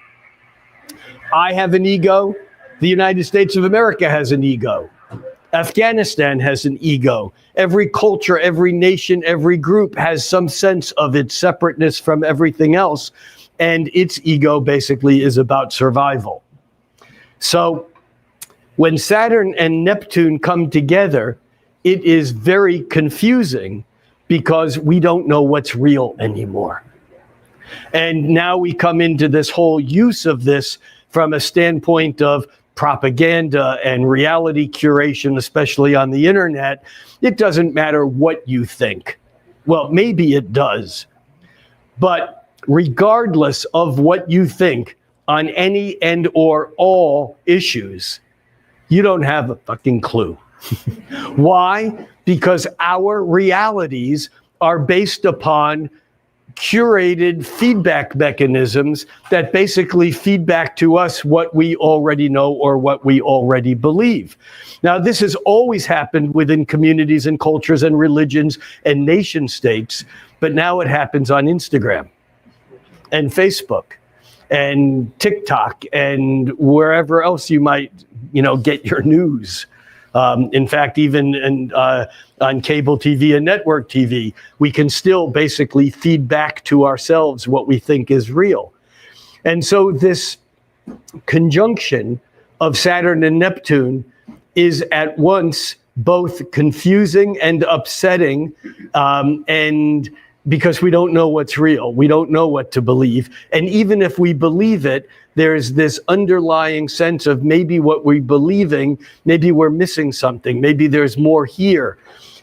I have an ego. The United States of America has an ego. Afghanistan has an ego. Every culture, every nation, every group has some sense of its separateness from everything else. And its ego basically is about survival. So when Saturn and Neptune come together, it is very confusing because we don't know what's real anymore. And now we come into this whole use of this from a standpoint of propaganda and reality curation, especially on the internet. It doesn't matter what you think. Well, maybe it does. But regardless of what you think on any and or all issues, you don't have a fucking clue. Why? Because our realities are based upon curated feedback mechanisms that basically feed back to us what we already know or what we already believe. Now, this has always happened within communities and cultures and religions and nation states, but now it happens on Instagram and Facebook and TikTok and wherever else you might, get your news. In fact, even on cable TV and network TV, we can still basically feed back to ourselves what we think is real. And so this conjunction of Saturn and Neptune is at once both confusing and upsetting, and because we don't know what's real, we don't know what to believe. And even if we believe it, there's this underlying sense of maybe what we're believing, maybe we're missing something, maybe there's more here.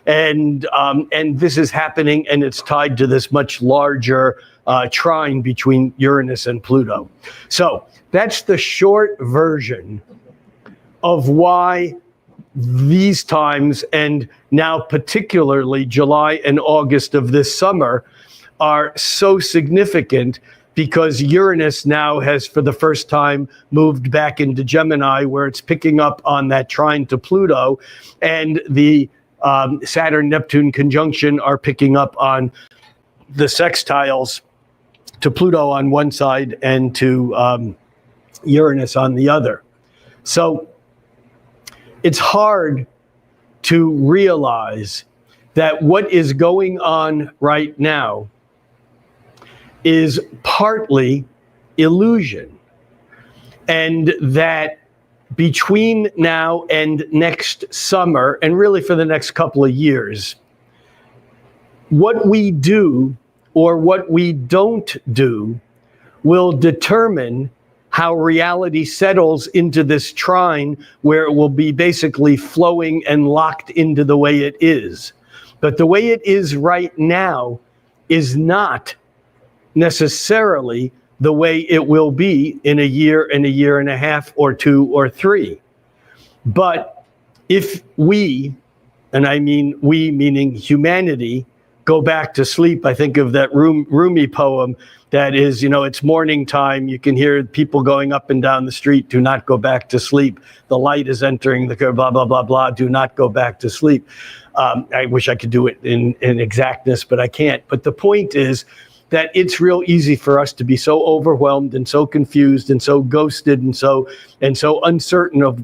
And this is happening, and it's tied to this much larger trine between Uranus and Pluto. So that's the short version of why these times, and now particularly July and August of this summer, are so significant, because Uranus now has, for the first time, moved back into Gemini, where it's picking up on that trine to Pluto, and the Saturn-Neptune conjunction are picking up on the sextiles to Pluto on one side and to Uranus on the other. So it's hard to realize that what is going on right now is partly illusion, and that between now and next summer, and really for the next couple of years, what we do or what we don't do will determine how reality settles into this trine, where it will be basically flowing and locked into the way it is. But the way it is right now is not necessarily the way it will be in a year and a half or 2 or 3. But if we, and I mean we meaning humanity, go back to sleep, I think of that Rumi poem that is, it's morning time, you can hear people going up and down the street, do not go back to sleep. The light is entering the blah, blah, blah, blah, do not go back to sleep. I wish I could do it in exactness, but I can't. But the point is that it's real easy for us to be so overwhelmed and so confused and so ghosted and so uncertain of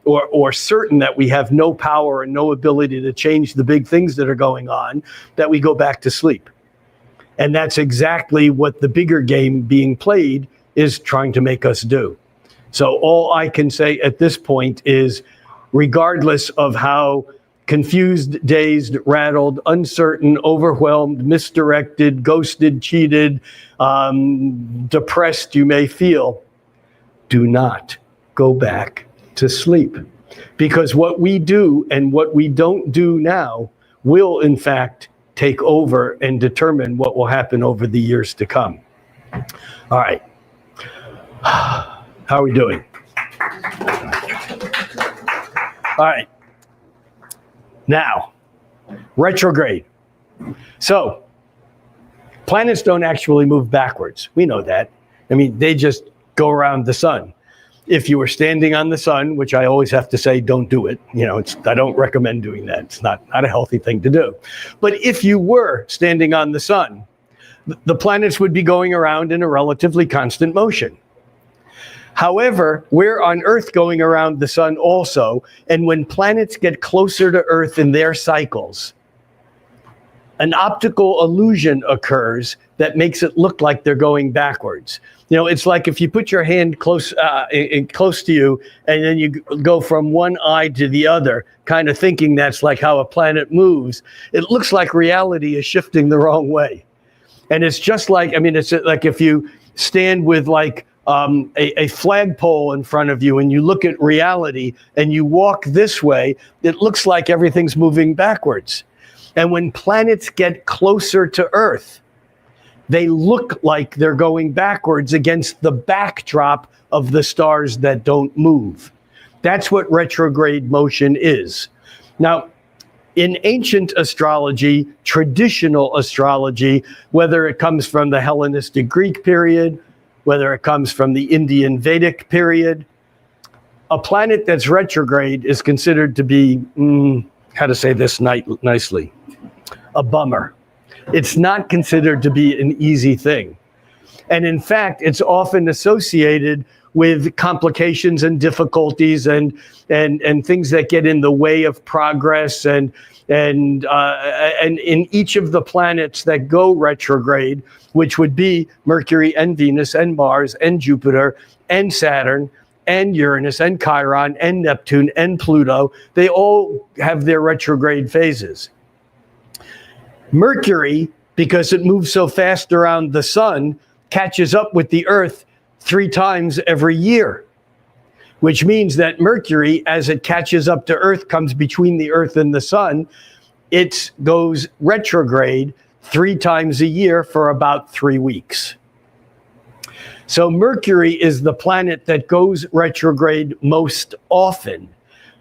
or certain that we have no power and no ability to change the big things that are going on, that we go back to sleep. And that's exactly what the bigger game being played is trying to make us do. So all I can say at this point is, regardless of how confused, dazed, rattled, uncertain, overwhelmed, misdirected, ghosted, cheated, depressed you may feel, do not go back to sleep. Because what we do and what we don't do now will, in fact, take over and determine what will happen over the years to come. All right. How are we doing? All right. Now, retrograde. So, planets don't actually move backwards. We know that. I mean, they just go around the sun. If you were standing on the sun, which I always have to say, don't do it. You know, I don't recommend doing that. It's not a healthy thing to do. But if you were standing on the sun, the planets would be going around in a relatively constant motion. However, we're on Earth going around the sun also, and when planets get closer to Earth in their cycles, an optical illusion occurs that makes it look like they're going backwards. You know, it's like if you put your hand close to you, and then you go from one eye to the other, kind of thinking that's like how a planet moves. It looks like reality is shifting the wrong way. And it's just like, I mean, it's like if you stand with like a flagpole in front of you and you look at reality and you walk this way, it looks like everything's moving backwards. And when planets get closer to Earth, they look like they're going backwards against the backdrop of the stars that don't move. That's what retrograde motion is. Now, in ancient astrology, traditional astrology, whether it comes from the Hellenistic Greek period, whether it comes from the Indian Vedic period, a planet that's retrograde is considered to be, how to say this nicely, a bummer. It's not considered to be an easy thing. And in fact, it's often associated with complications and difficulties and things that get in the way of progress. And in each of the planets that go retrograde, which would be Mercury and Venus and Mars and Jupiter and Saturn and Uranus and Chiron and Neptune and Pluto, they all have their retrograde phases. Mercury, because it moves so fast around the sun, catches up with the Earth 3 times every year, which means that Mercury, as it catches up to Earth, comes between the Earth and the sun, it goes retrograde 3 times a year for about 3 weeks. So Mercury is the planet that goes retrograde most often.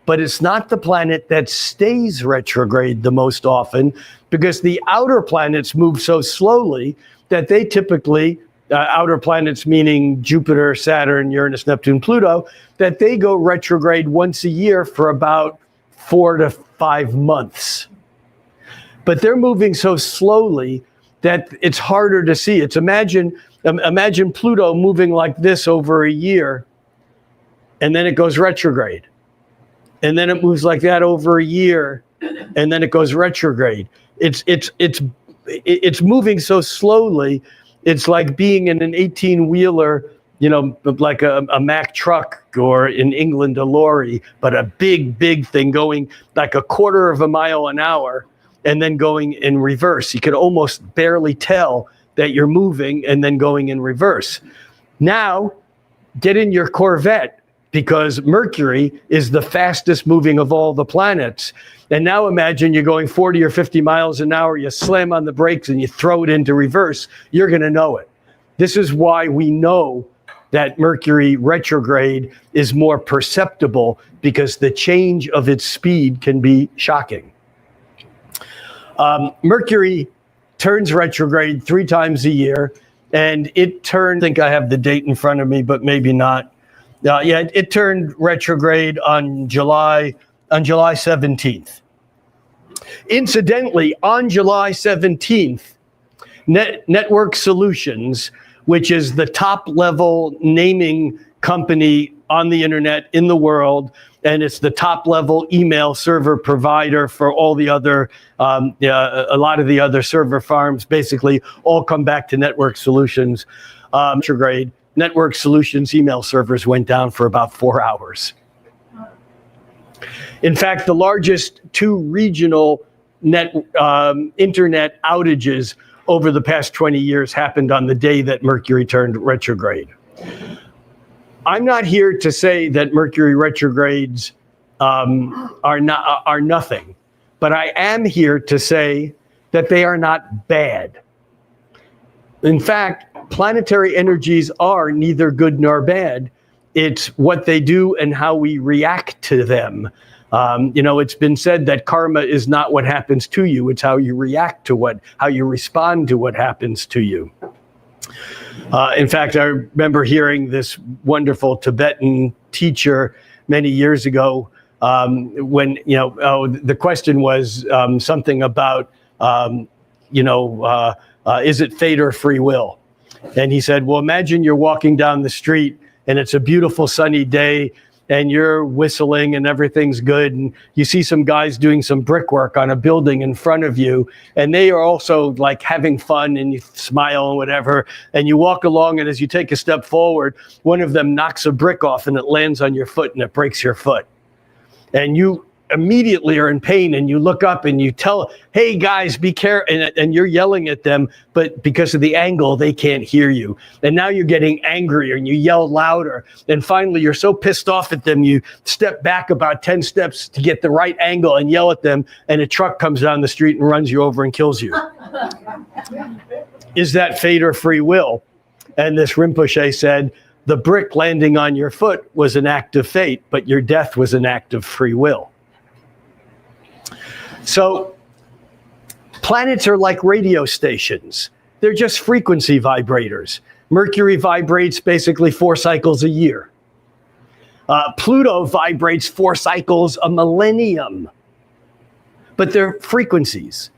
But it's not the planet that stays retrograde the most often, because the outer planets move so slowly that they typically, outer planets meaning Jupiter, Saturn, Uranus, Neptune, Pluto, that they go retrograde once a year for about 4 to 5 months. But they're moving so slowly that it's harder to see. It's imagine Pluto moving like this over a year, and then it goes retrograde. And then it moves like that over a year, and then it goes retrograde. It's moving so slowly. It's like being in an 18-wheeler, you know, like a Mack truck, or in England a lorry, but a big thing going like a quarter of a mile an hour, and then going in reverse. You could almost barely tell that you're moving and then going in reverse. Now, get in your Corvette, because Mercury is the fastest moving of all the planets. And now imagine you're going 40 or 50 miles an hour, you slam on the brakes and you throw it into reverse, you're gonna know it. This is why we know that Mercury retrograde is more perceptible, because the change of its speed can be shocking. Mercury turns retrograde 3 times a year, and it turned, I think I have the date in front of me, but maybe not. It turned retrograde on July 17th. Incidentally, on July 17th, Network Solutions, which is the top level naming company on the internet in the world, and it's the top level email server provider for all the other, a lot of the other server farms, basically all come back to Network Solutions. Retrograde Network Solutions email servers went down for about 4 hours. In fact, the largest 2 regional internet outages over the past 20 years happened on the day that Mercury turned retrograde. I'm not here to say that Mercury retrogrades are nothing, but I am here to say that they are not bad. In fact, planetary energies are neither good nor bad. It's what they do and how we react to them. It's been said that karma is not what happens to you, it's how you react to how you respond to what happens to you. In fact, I remember hearing this wonderful Tibetan teacher many years ago when, the question was something about, is it fate or free will? And he said, well, imagine you're walking down the street and it's a beautiful sunny day and you're whistling and everything's good. And you see some guys doing some brickwork on a building in front of you. And they are also like having fun and you smile and whatever. And you walk along and as you take a step forward, one of them knocks a brick off and it lands on your foot and it breaks your foot. And you immediately are in pain and you look up and you tell, hey guys, be careful, and you're yelling at them, but because of the angle, they can't hear you. And now you're getting angrier and you yell louder. And finally, you're so pissed off at them, you step back about 10 steps to get the right angle and yell at them, and a truck comes down the street and runs you over and kills you. Is that fate or free will? And this Rinpoche said, the brick landing on your foot was an act of fate, but your death was an act of free will. So planets are like radio stations. They're just frequency vibrators. Mercury vibrates basically 4 cycles a year. Pluto vibrates 4 cycles a millennium. But they're frequencies.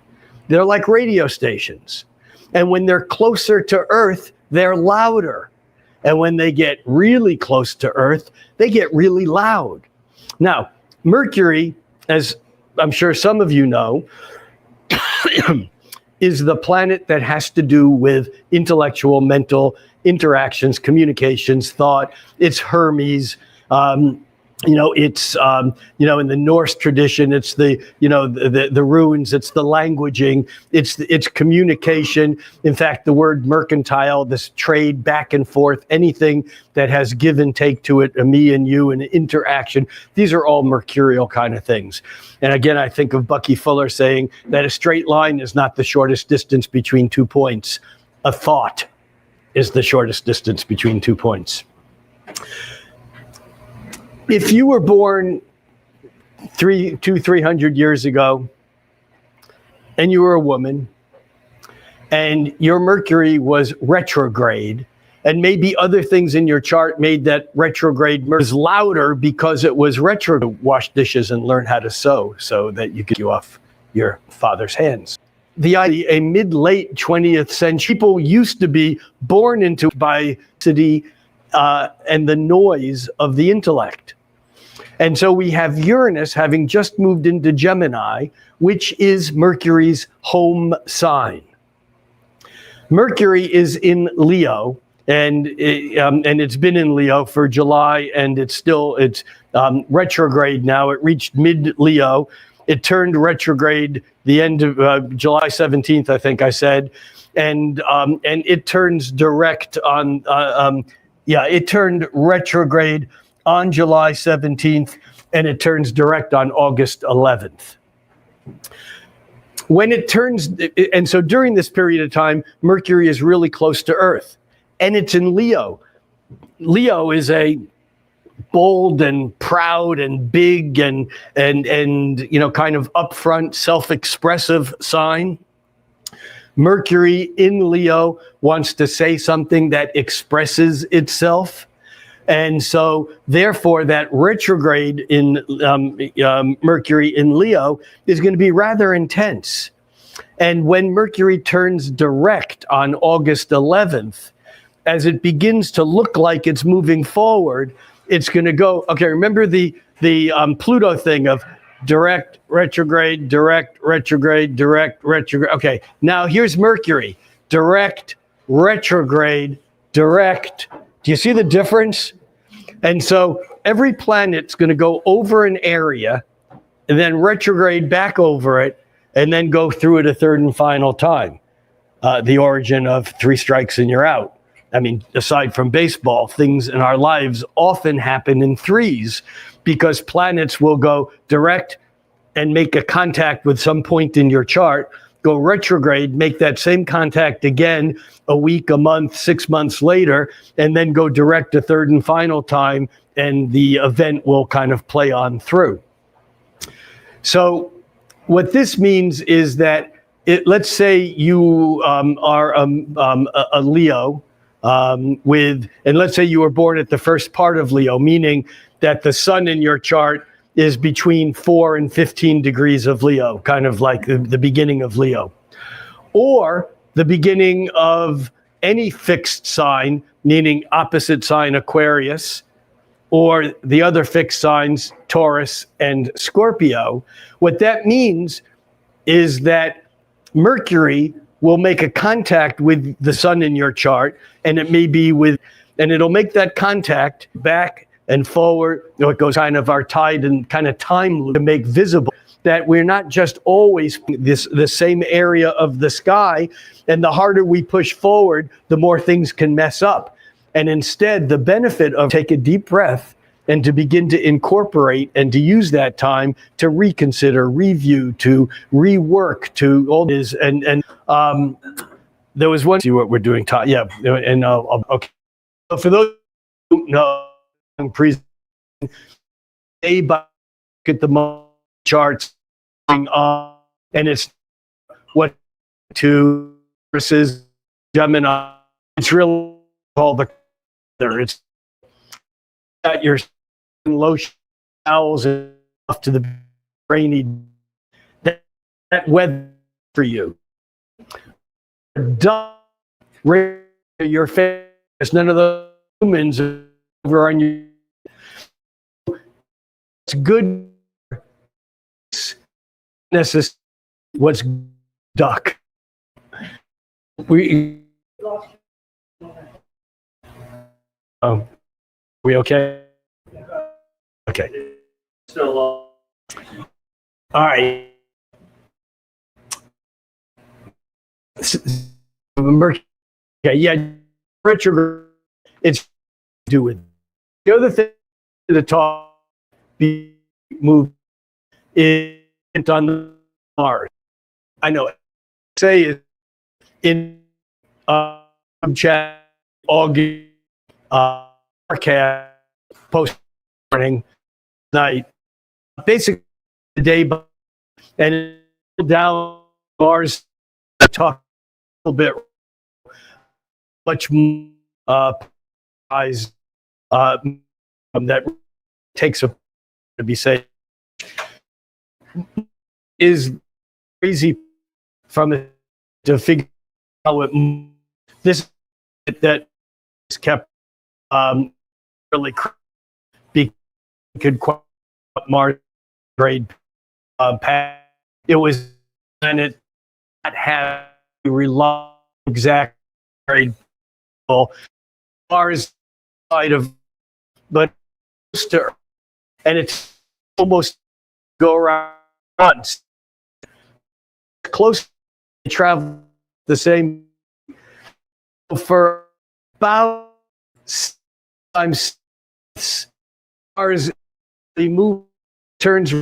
They're like radio stations. And when they're closer to Earth, they're louder. And when they get really close to Earth, they get really loud. Now, Mercury, as I'm sure some of you know, is the planet that has to do with intellectual, mental interactions, communications, thought. It's Hermes. It's in the Norse tradition, it's the runes, it's the languaging, it's communication. In fact, the word mercantile, this trade back and forth, anything that has give and take to it, a me and you, and interaction, these are all mercurial kind of things. And again, I think of Bucky Fuller saying that a straight line is not the shortest distance between 2 points. A thought is the shortest distance between 2 points. If you were born 300 years ago, and you were a woman, and your Mercury was retrograde, and maybe other things in your chart made that retrograde was louder because it was retrograde, wash dishes and learn how to sew so that you could get off your father's hands. The idea, a mid-late 20th century, people used to be born into by city and the noise of the intellect. And so we have Uranus having just moved into Gemini, which is Mercury's home sign. Mercury is in Leo, and it's been in Leo for July, and it's retrograde now. It reached mid-Leo. It turned retrograde the end of July 17th, I think I said, and it turns direct on. It turned retrograde on July 17th, and it turns direct on August 11th. When it turns, and so during this period of time, Mercury is really close to Earth, and it's in Leo. Leo is a bold and proud and big and kind of upfront, self-expressive sign. Mercury in Leo wants to say something that expresses itself. And so, therefore, that retrograde in Mercury in Leo is going to be rather intense. And when Mercury turns direct on August 11th, as it begins to look like it's moving forward, it's going to go, okay, remember the Pluto thing of direct, retrograde, direct, retrograde, direct, retrograde. Okay, now here's Mercury, direct, retrograde, direct, Do you see the difference? And so every planet's going to go over an area and then retrograde back over it and then go through it a third and final time. The origin of 3 strikes and you're out. I mean, aside from baseball, things in our lives often happen in threes because planets will go direct and make a contact with some point in your chart, go retrograde, make that same contact again a week, a month, 6 months later, and then go direct a third and final time, and the event will kind of play on through. So what this means is that let's say you are a Leo and let's say you were born at the first part of Leo, meaning that the sun in your chart is between 4 and 15 degrees of Leo, kind of like the beginning of Leo. Or the beginning of any fixed sign, meaning opposite sign Aquarius, or the other fixed signs, Taurus and Scorpio. What that means is that Mercury will make a contact with the sun in your chart, and it may be and it'll make that contact back and forward. It goes kind of our tide and kind of time loop to make visible that we're not just always the same area of the sky, and the harder we push forward, the more things can mess up. And instead, the benefit of take a deep breath and to begin to incorporate and to use that time to reconsider, review, to rework, to all this. And there was one, see what we're doing, yeah, and okay. So for those who know, day by at the charts on, and it's what to versus Gemini. It's really all the it's got your low showers off to the rainy that weather for you. Don't your face. None of the humans over on you. It's good. Necessary. What's duck? We okay? Okay. Still All right. Okay, yeah, retrograde. It's to do with the other thing. The talk be moved is on Mars. I know. Say it in chat August forecast post morning night. Basically, the day and down Mars talk a little bit much eyes that takes a to be said is crazy from it to figure out what this that is kept really could quite Mars grade path. It was planet that had to rely exact grade Mars side of but and it's almost go around close to travel the same for about times Mars the move turns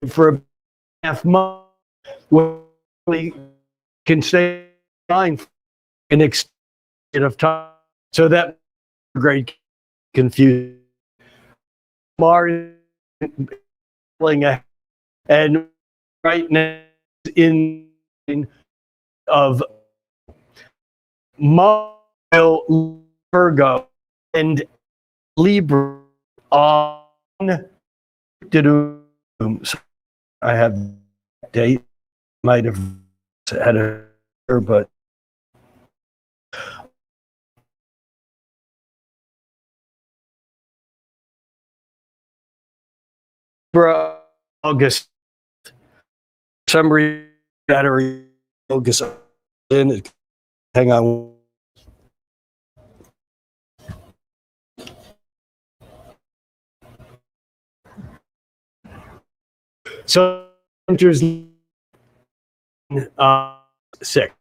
for a half month where we can stay fine an extent of time so that great confused Mars and right now in of Mars, Virgo and Libra on I have date might have had a but August some reason battery August in it hang on So enters 6.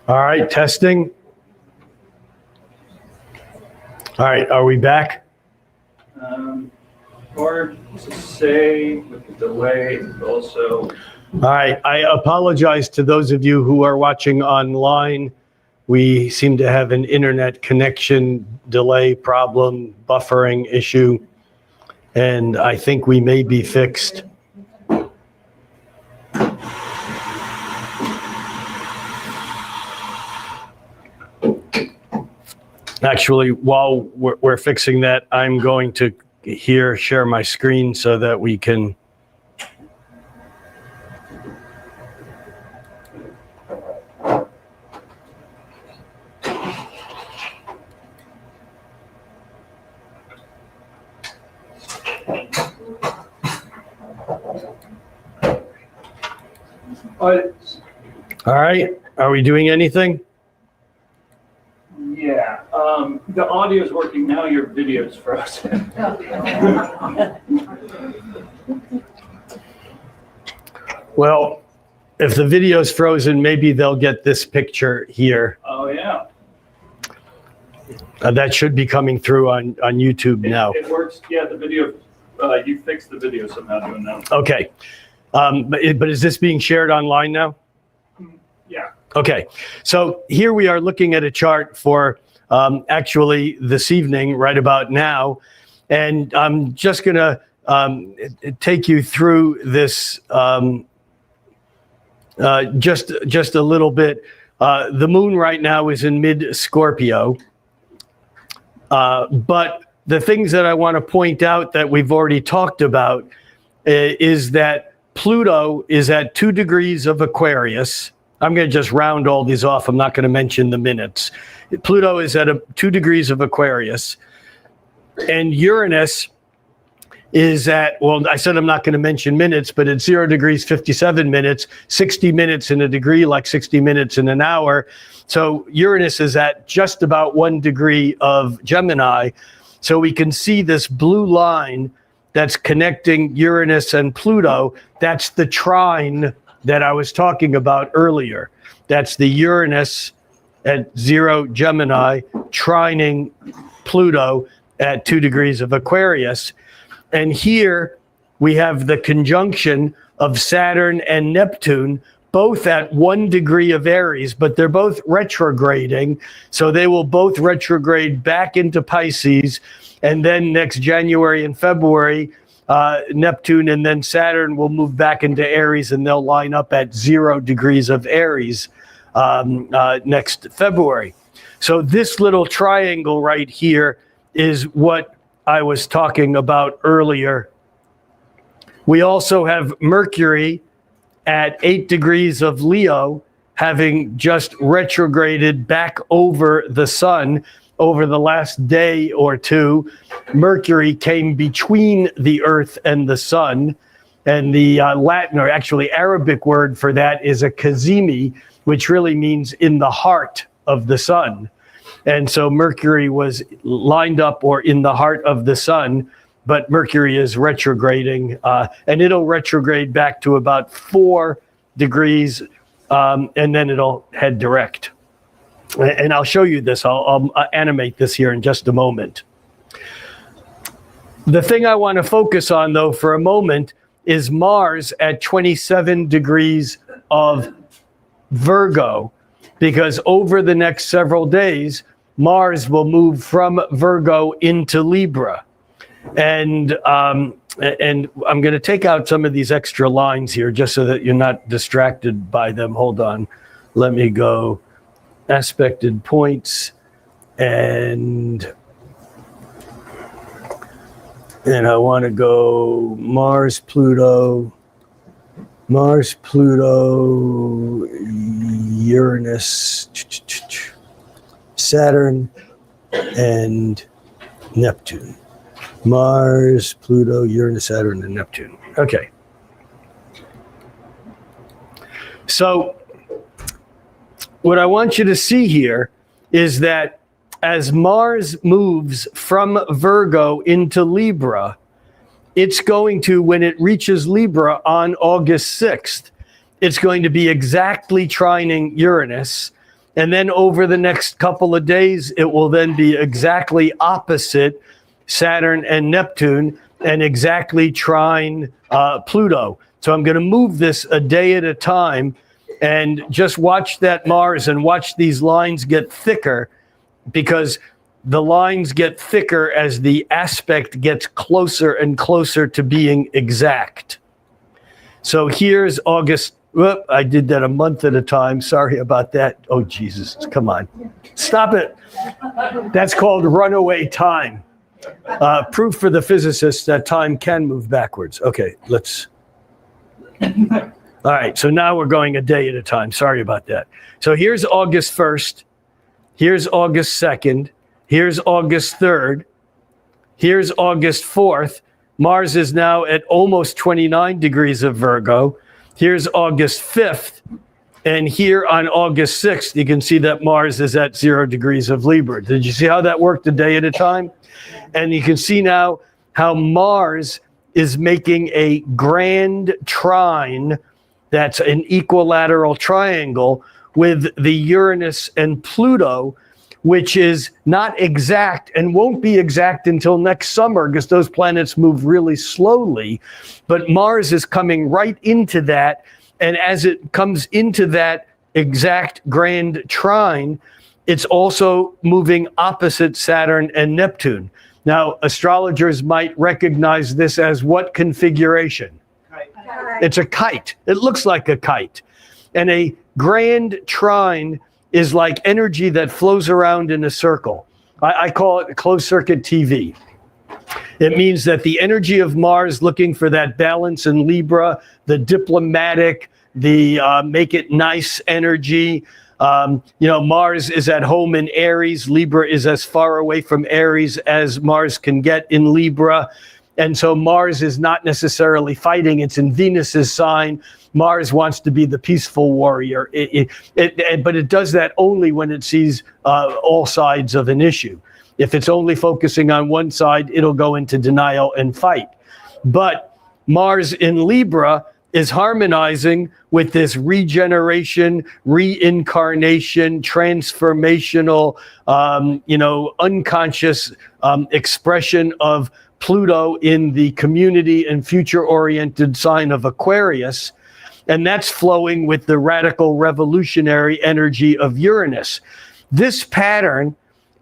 All right, testing. All right, are we back? Hard to say with the delay also. All right, I apologize to those of you who are watching online. We seem to have an internet connection delay problem, buffering issue, and I think we may be fixed. Actually, while we're fixing that, I'm going to share my screen so that we can. All right, are we doing anything? Yeah, the audio is working now, your video is frozen. Well, if the video's frozen, maybe they'll get this picture here. Oh, yeah. That should be coming through on YouTube now. It works, yeah, the video, you fixed the video somehow doing that. Okay. But is this being shared online now? Yeah. Okay. So here we are looking at a chart for actually this evening, right about now. And I'm just going to take you through this just a little bit. The moon right now is in mid-Scorpio. But the things that I want to point out that we've already talked about is that Pluto is at 2 degrees of Aquarius. I'm going to just round all these off. I'm not going to mention the minutes. Pluto is at 2 degrees of Aquarius. And Uranus is at, well, I said I'm not going to mention minutes, but it's 0 degrees, 57 minutes, 60 minutes in a degree, like 60 minutes in an hour. So Uranus is at just about 1 degree of Gemini. So we can see this blue line that's connecting Uranus and Pluto. That's the trine that I was talking about earlier. That's the Uranus at 0 Gemini trining Pluto at 2 degrees of Aquarius. And here we have the conjunction of Saturn and Neptune, both at 1 degree of Aries, but they're both retrograding. So they will both retrograde back into Pisces. And then next January and February, Neptune and then Saturn will move back into Aries, and they'll line up at 0 degrees of Aries next February. So this little triangle right here is what I was talking about earlier. We also have Mercury at 8 degrees of Leo, having just retrograded back over the sun over the last day or two. Mercury came between the Earth and the sun. And the Latin, or actually Arabic word for that is a kazimi, which really means in the heart of the sun. And so Mercury was lined up or in the heart of the sun, but Mercury is retrograding, and it'll retrograde back to about 4 degrees, and then it'll head direct. And I'll show you this. I'll animate this here in just a moment. The thing I want to focus on, though, for a moment is Mars at 27 degrees of Virgo, because over the next several days, Mars will move from Virgo into Libra. And I'm going to take out some of these extra lines here just so that you're not distracted by them. Hold on. Let me go aspected points, and I want to go Mars, Pluto, Uranus, Saturn, and Neptune. Mars, Pluto, Uranus, Saturn, and Neptune. Okay. So what I want you to see here is that as Mars moves from Virgo into Libra, it's going to, when it reaches Libra on August 6th, it's going to be exactly trining Uranus. And then over the next couple of days, it will then be exactly opposite Saturn and Neptune and exactly trine Pluto. So I'm going to move this a day at a time and just watch that Mars and watch these lines get thicker, because the lines get thicker as the aspect gets closer and closer to being exact. So here's August. Whoop, I did that a month at a time. Sorry about that. Oh, Jesus, come on. Stop it. That's called runaway time. Proof for the physicists that time can move backwards. Okay, let's. All right, so now we're going a day at a time. Sorry about that. So here's August 1st. Here's August 2nd. Here's August 3rd. Here's August 4th. Mars is now at almost 29 degrees of Virgo. Here's August 5th. And here on August 6th, you can see that Mars is at 0 degrees of Libra. Did you see how that worked a day at a time? And you can see now how Mars is making a grand trine, that's an equilateral triangle, with the Uranus and Pluto, which is not exact and won't be exact until next summer because those planets move really slowly. But Mars is coming right into that. And as it comes into that exact grand trine, it's also moving opposite Saturn and Neptune. Now, astrologers might recognize this as what configuration? Kite. It's a kite. It looks like a kite. And a grand trine is like energy that flows around in a circle. I call it closed circuit TV. It means that the energy of Mars looking for that balance in Libra, the diplomatic, the make it nice energy. Mars is at home in Aries. Libra is as far away from Aries as Mars can get in Libra. And so Mars is not necessarily fighting. It's in Venus's sign. Mars wants to be the peaceful warrior. But it does that only when it sees all sides of an issue. If it's only focusing on one side, it'll go into denial and fight. But Mars in Libra is harmonizing with this regeneration, reincarnation, transformational, unconscious expression of Pluto in the community and future-oriented sign of Aquarius. And that's flowing with the radical revolutionary energy of Uranus. This pattern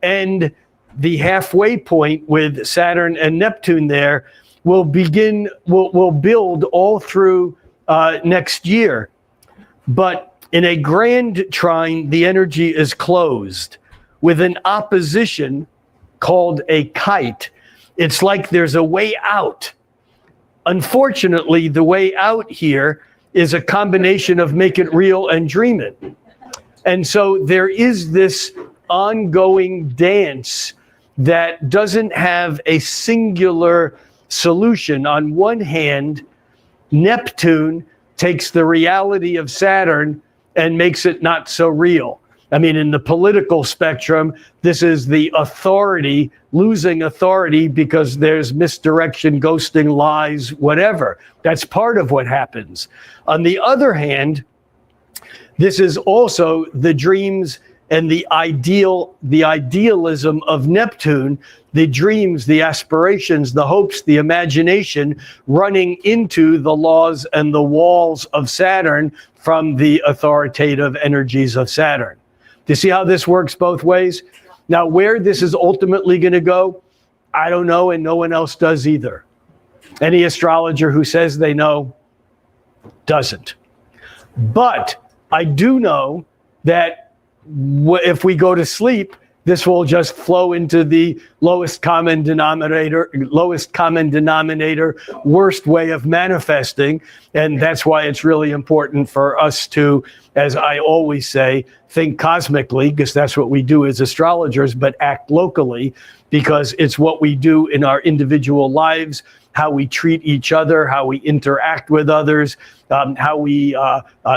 and the halfway point with Saturn and Neptune there will build all through next year. But in a grand trine, the energy is closed with an opposition called a kite. It's like there's a way out. Unfortunately, the way out here is a combination of make it real and dream it. And so there is this ongoing dance that doesn't have a singular solution. On one hand, Neptune takes the reality of Saturn and makes it not so real. I mean, in the political spectrum, this is the authority, losing authority because there's misdirection, ghosting, lies, whatever. That's part of what happens. On the other hand, this is also the dreams and the idealism of Neptune, the dreams, the aspirations, the hopes, the imagination running into the laws and the walls of Saturn from the authoritative energies of Saturn. Do you see how this works both ways? Now, where this is ultimately going to go, I don't know, and no one else does either. Any astrologer who says they know doesn't. But I do know that if we go to sleep, this will just flow into the lowest common denominator, worst way of manifesting. And that's why it's really important for us to, as I always say, think cosmically, because that's what we do as astrologers, but act locally, because it's what we do in our individual lives, how we treat each other, how we interact with others, how we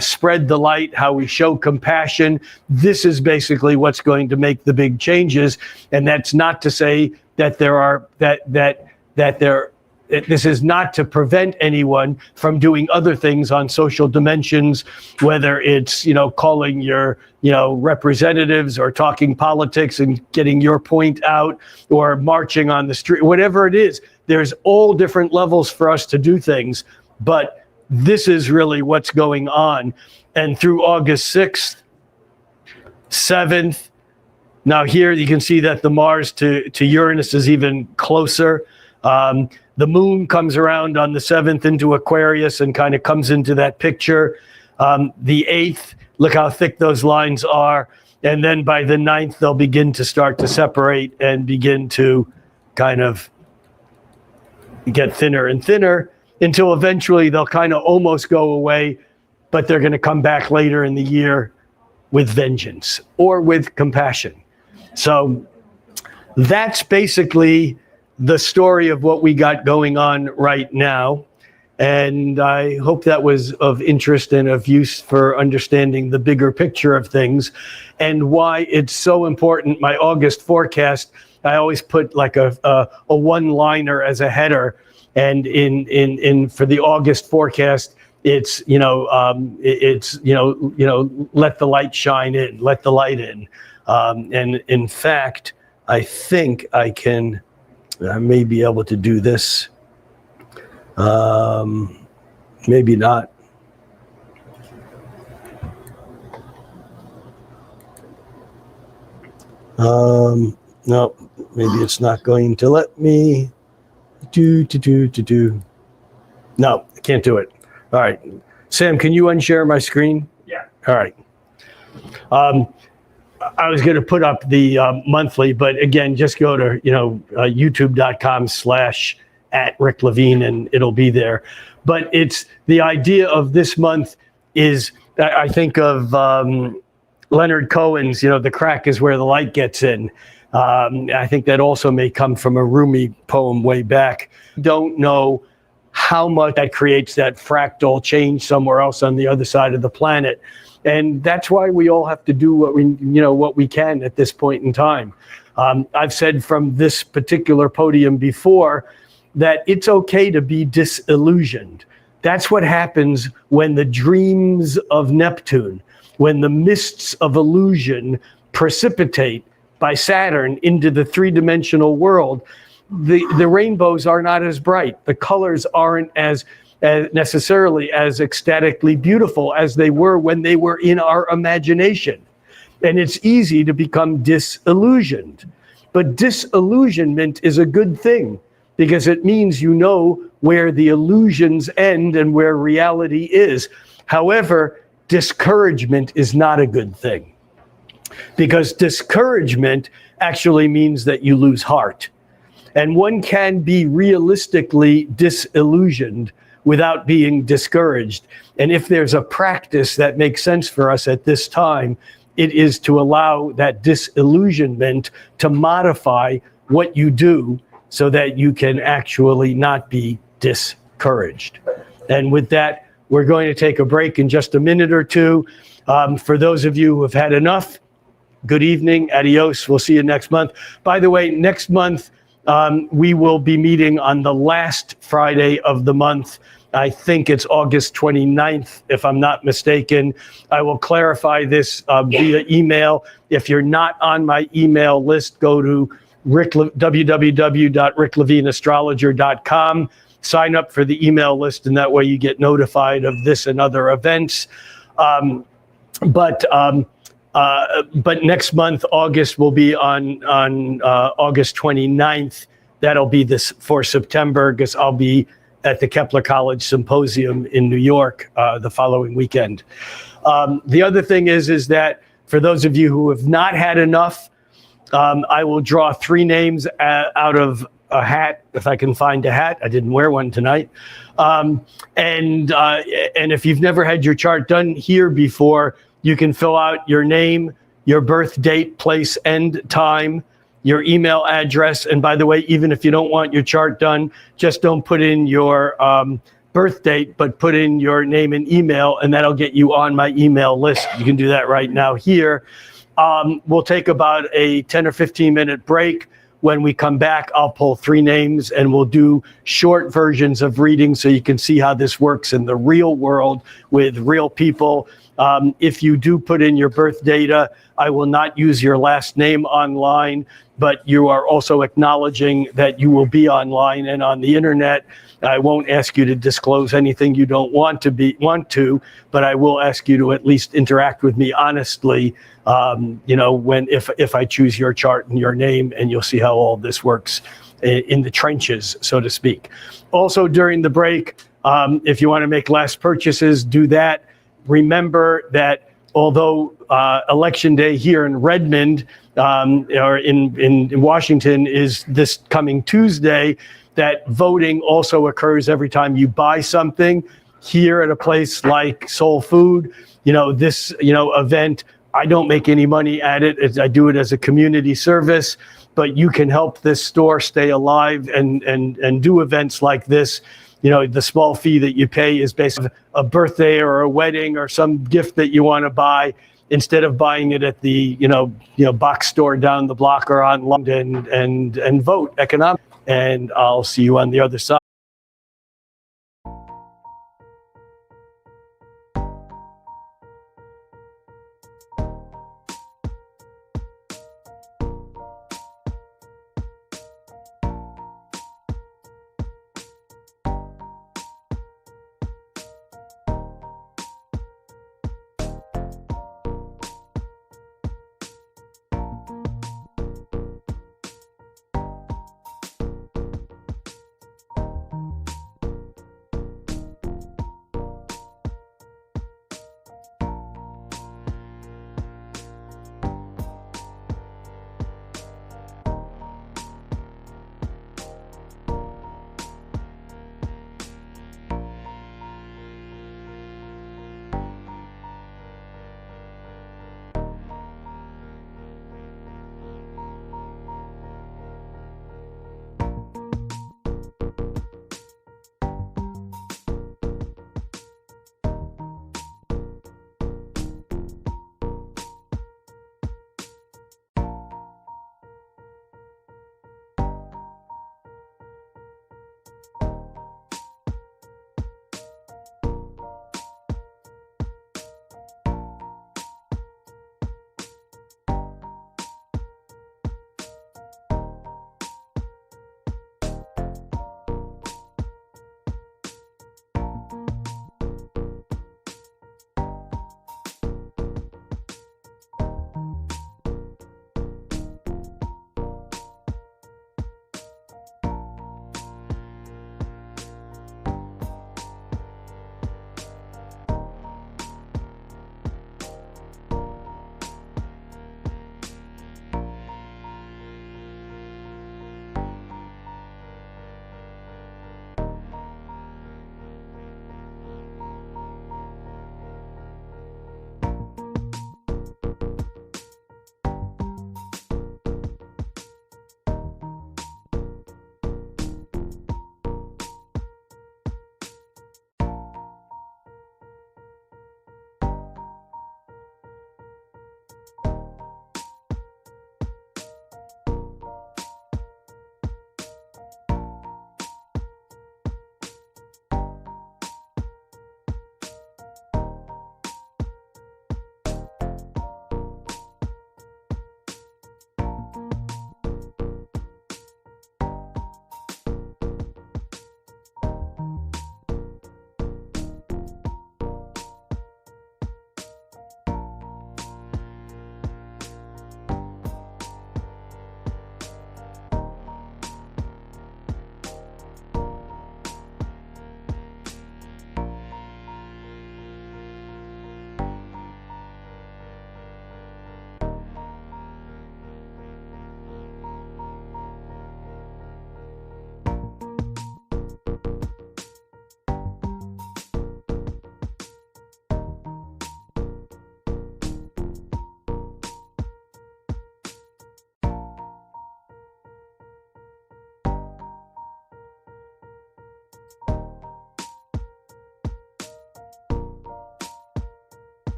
spread the light, how we show compassion. This is basically what's going to make the big changes. And that's not to say that this is not to prevent anyone from doing other things on social dimensions, whether it's, calling your, representatives or talking politics and getting your point out or marching on the street, whatever it is. There's all different levels for us to do things, but this is really what's going on. And through August 6th, 7th, now here you can see that the Mars to Uranus is even closer. The moon comes around on the 7th into Aquarius and kind of comes into that picture. The 8th, look how thick those lines are. And then by the 9th, they'll begin to start to separate and begin to kind of get thinner and thinner until eventually they'll kind of almost go away, but they're going to come back later in the year with vengeance or with compassion. So that's basically the story of what we got going on right now. And I hope that was of interest and of use for understanding the bigger picture of things and why it's so important. My August forecast, I always put like a one-liner as a header, and in for the August forecast, it's let the light shine in, let the light in, and in fact, I think I may be able to do this, maybe not. No, maybe it's not going to let me do. No, I can't do it. All right. Sam, can you unshare my screen? Yeah. All right. I was going to put up the monthly, but again, just go to, youtube.com/@Rick Levine and it'll be there. But it's the idea of this month is, I think of Leonard Cohen's, the crack is where the light gets in. I think that also may come from a Rumi poem way back. Don't know how much that creates that fractal change somewhere else on the other side of the planet. And that's why we all have to do what we can at this point in time. I've said from this particular podium before that it's okay to be disillusioned. That's what happens when the dreams of Neptune, when the mists of illusion precipitate by Saturn into the three-dimensional world. The rainbows are not as bright. The colors aren't as necessarily as ecstatically beautiful as they were when they were in our imagination. And it's easy to become disillusioned. But disillusionment is a good thing because it means you know where the illusions end and where reality is. However, discouragement is not a good thing because discouragement actually means that you lose heart. And one can be realistically disillusioned without being discouraged. And if there's a practice that makes sense for us at this time, it is to allow that disillusionment to modify what you do so that you can actually not be discouraged. And with that, we're going to take a break in just a minute or two. For those of you who have had enough, good evening, adios. We'll see you next month. By the way, next month, we will be meeting on the last Friday of the month. I think it's August 29th, if I'm not mistaken. I will clarify this via email. If you're not on my email list, go to www.ricklevineastrologer.com. Sign up for the email list, and that way you get notified of this and other events. But next month, August, will be on August 29th. That'll be this for September, because I'll be at the Kepler College Symposium in New York the following weekend. The other thing is that for those of you who have not had enough, I will draw 3 names out of a hat, if I can find a hat. I didn't wear one tonight. And if you've never had your chart done here before, you can fill out your name, your birth date, place, and time, your email address. And by the way, even if you don't want your chart done, just don't put in your birth date, but put in your name and email, and that'll get you on my email list. You can do that right now here. We'll take about a 10 or 15 minute break. When we come back, I'll pull 3 names and we'll do short versions of readings so you can see how this works in the real world with real people. If you do put in your birth data, I will not use your last name online, but you are also acknowledging that you will be online and on the internet. I won't ask you to disclose anything you don't want to, but I will ask you to at least interact with me honestly, if I choose your chart and your name, and you'll see how all this works in the trenches, so to speak. Also during the break, if you want to make last purchases, do that. Remember that although Election Day here in Redmond or in Washington is this coming Tuesday, that voting also occurs every time you buy something. Here at a place like Soul Food, this event, I don't make any money at it. I do it as a community service, but you can help this store stay alive and do events like this. The small fee that you pay is basically a birthday or a wedding or some gift that you want to buy, instead of buying it at the box store down the block or online, and vote economic. And I'll see you on the other side.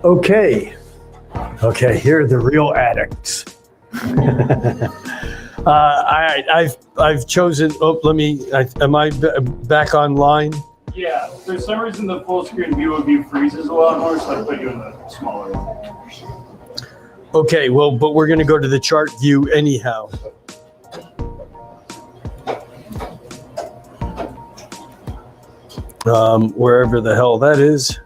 Okay. Okay, here are the real addicts. All right, I've chosen. Oh, am I back online? Yeah, for some reason the full screen view of you freezes a lot more, so I put you in the smaller one. Okay, well, but we're going to go to the chart view anyhow. Wherever the hell that is.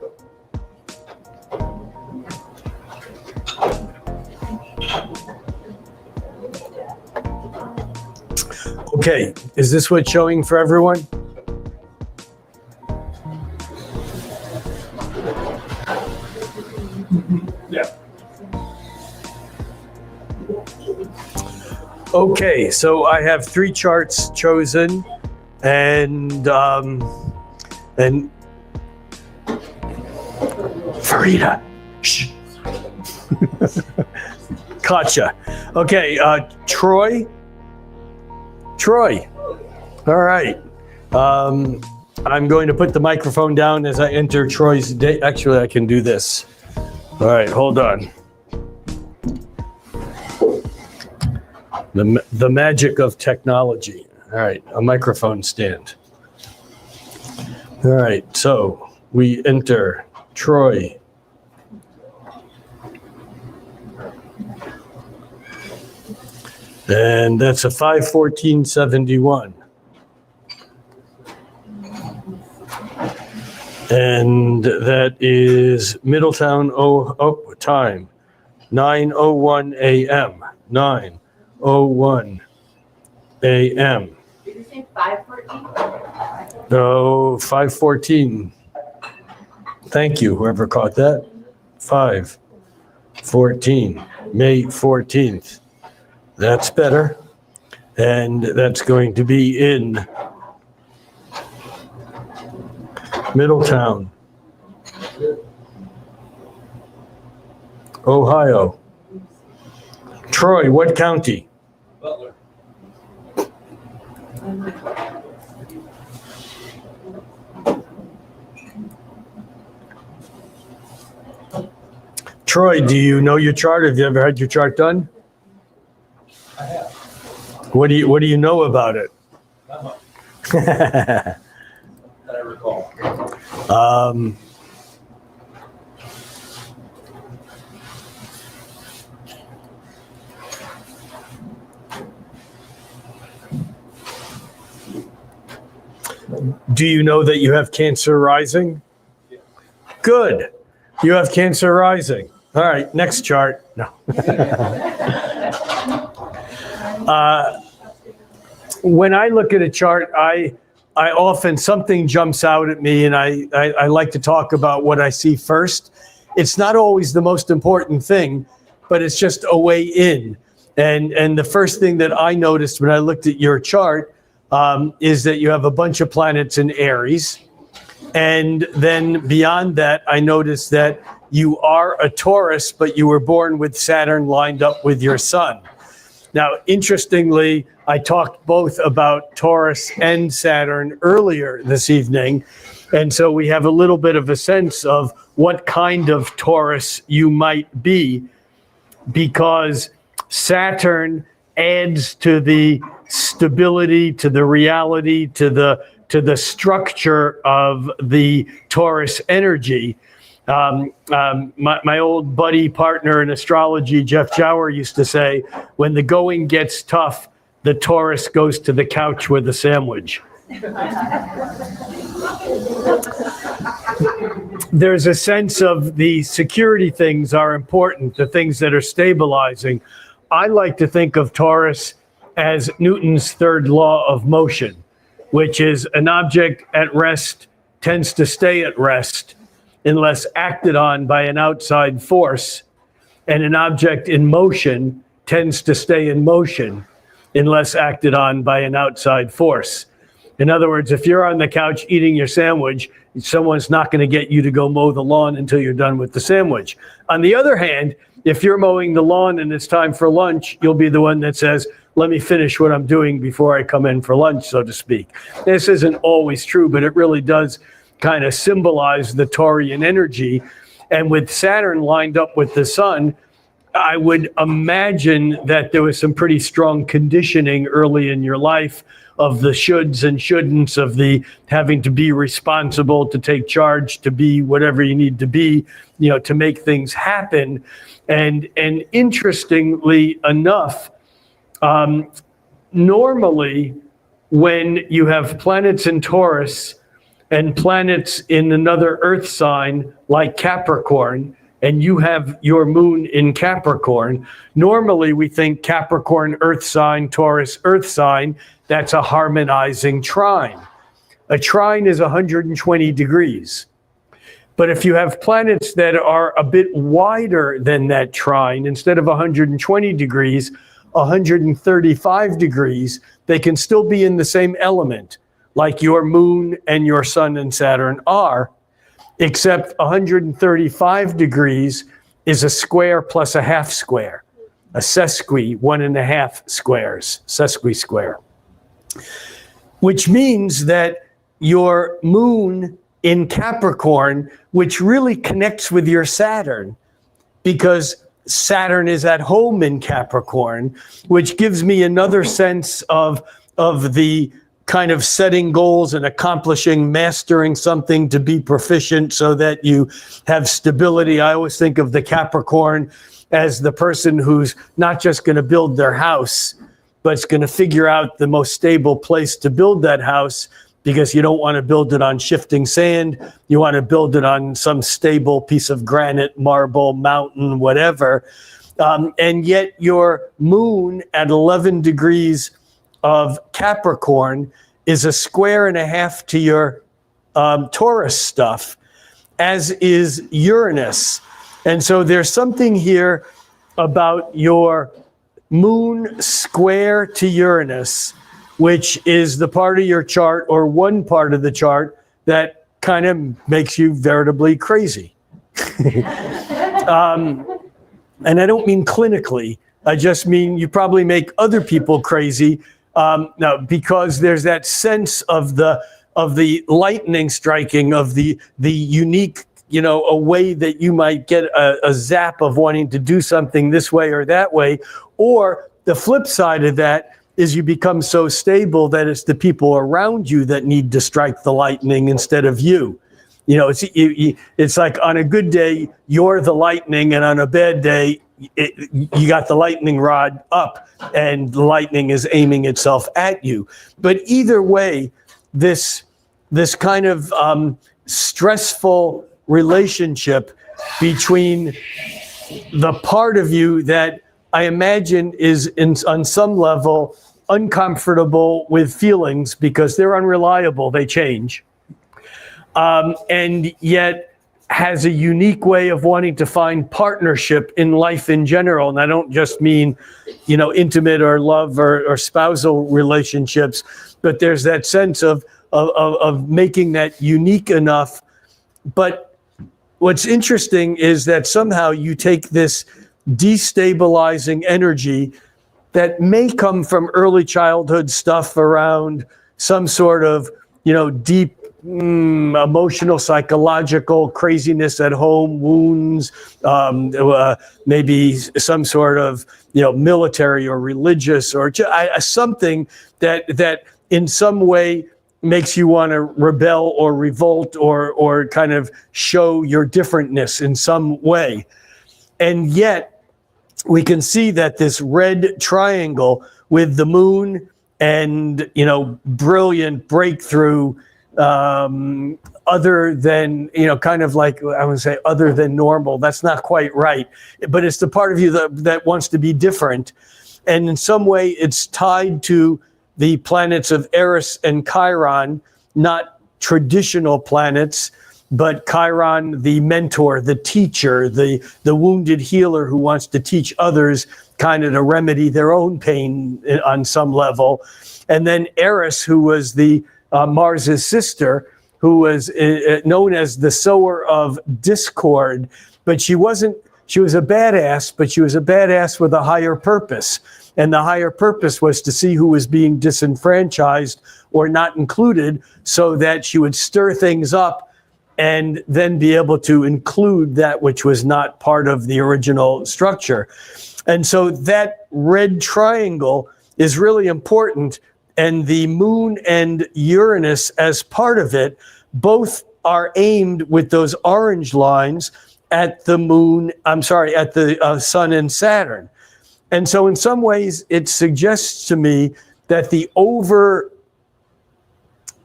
Okay, is this what's showing for everyone? Yeah. Okay, so I have 3 charts chosen, and Farida, shh. Gotcha. Okay, Troy. All right. I'm going to put the microphone down as I enter Troy's day. Actually, I can do this. All right, hold on. The magic of technology. All right, a microphone stand. All right, so we enter Troy. And that's a 5/14/71. And that is Middletown time, 9:01 a.m. 9:01 a.m. Did you say 5:14? No, 5:14. Thank you, whoever caught that. 5/14, May 14th. That's better. And that's going to be in Middletown, Ohio. Troy, what county? Butler. Troy, do you know your chart? Have you ever had your chart done? I have. What do you know about it? Not much that I recall. Do you know that you have Cancer rising? Yeah. Good. You have Cancer rising. All right, next chart. No. When I look at a chart, I often, something jumps out at me, and I like to talk about what I see first. It's not always the most important thing, but it's just a way in. And the first thing that I noticed when I looked at your chart is that you have a bunch of planets in Aries. And then beyond that, I noticed that you are a Taurus, but you were born with Saturn lined up with your sun. Now, interestingly, I talked both about Taurus and Saturn earlier this evening. And so we have a little bit of a sense of what kind of Taurus you might be, because Saturn adds to the stability, to the reality, to the structure of the Taurus energy. My old buddy, partner in astrology, Jeff Jower, used to say, when the going gets tough, the Taurus goes to the couch with a sandwich. There's a sense of the security things are important, the things that are stabilizing. I like to think of Taurus as Newton's third law of motion, which is an object at rest tends to stay at rest unless acted on by an outside force, and an object in motion tends to stay in motion unless acted on by an outside force. In other words, if you're on the couch eating your sandwich, someone's not going to get you to go mow the lawn until you're done with the sandwich. On the other hand, if you're mowing the lawn and it's time for lunch, you'll be the one that says, let me finish what I'm doing before I come in for lunch, so to speak. This isn't always true, but it really does kind of symbolize the Taurian energy. And with Saturn lined up with the sun, I would imagine that there was some pretty strong conditioning early in your life of the shoulds and shouldn'ts, of the having to be responsible, to take charge, to be whatever you need to be, to make things happen. And interestingly enough, normally when you have planets in Taurus and planets in another earth sign like Capricorn, and you have your moon in Capricorn, normally we think Capricorn earth sign, Taurus earth sign, that's a harmonizing trine. A trine is 120 degrees. But if you have planets that are a bit wider than that trine, instead of 120 degrees, 135 degrees, they can still be in the same element, like your moon and your sun and Saturn are, except 135 degrees is a square plus a half square, a sesqui, 1.5 squares, sesqui square, which means that your moon in Capricorn, which really connects with your Saturn, because Saturn is at home in Capricorn, which gives me another sense of the kind of setting goals and accomplishing, mastering something to be proficient so that you have stability. I always think of the Capricorn as the person who's not just going to build their house, but it's going to figure out the most stable place to build that house, because you don't want to build it on shifting sand. You want to build it on some stable piece of granite, marble, mountain, whatever. And yet your moon at 11 degrees of Capricorn is a square and a half to your Taurus stuff, as is Uranus. And so there's something here about your moon square to Uranus, which is the part of your chart, or one part of the chart, that kind of makes you veritably crazy. And I don't mean clinically. I just mean you probably make other people crazy. Now, because there's that sense of the lightning striking, of the unique, a way that you might get a zap of wanting to do something this way or that way. Or the flip side of that is you become so stable that it's the people around you that need to strike the lightning instead of you. It's like on a good day, you're the lightning, and on a bad day, you got the lightning rod up and the lightning is aiming itself at you. But either way, this kind of stressful relationship between the part of you that I imagine is on some level uncomfortable with feelings because they're unreliable, they change, and yet has a unique way of wanting to find partnership in life in general. And I don't just mean, intimate or love or spousal relationships, but there's that sense of making that unique enough. But what's interesting is that somehow you take this destabilizing energy that may come from early childhood stuff around some sort of, deep emotional, psychological craziness at home, wounds, maybe some sort of, military or religious or something that in some way makes you want to rebel or revolt or kind of show your differentness in some way. And yet we can see that this red triangle with the moon and, brilliant breakthrough, other than, kind of like, I would say other than normal. That's not quite right. But it's the part of you that wants to be different. And in some way it's tied to the planets of Eris and Chiron, not traditional planets, but Chiron, the mentor, the teacher, the wounded healer who wants to teach others kind of to remedy their own pain on some level. And then Eris, who was the Mars's sister, who was known as the sower of discord, but she was a badass, but she was a badass with a higher purpose. And the higher purpose was to see who was being disenfranchised or not included, so that she would stir things up and then be able to include that which was not part of the original structure. And so that red triangle is really important, and the moon and Uranus as part of it, both are aimed with those orange lines at the at the sun and Saturn. And so in some ways it suggests to me that the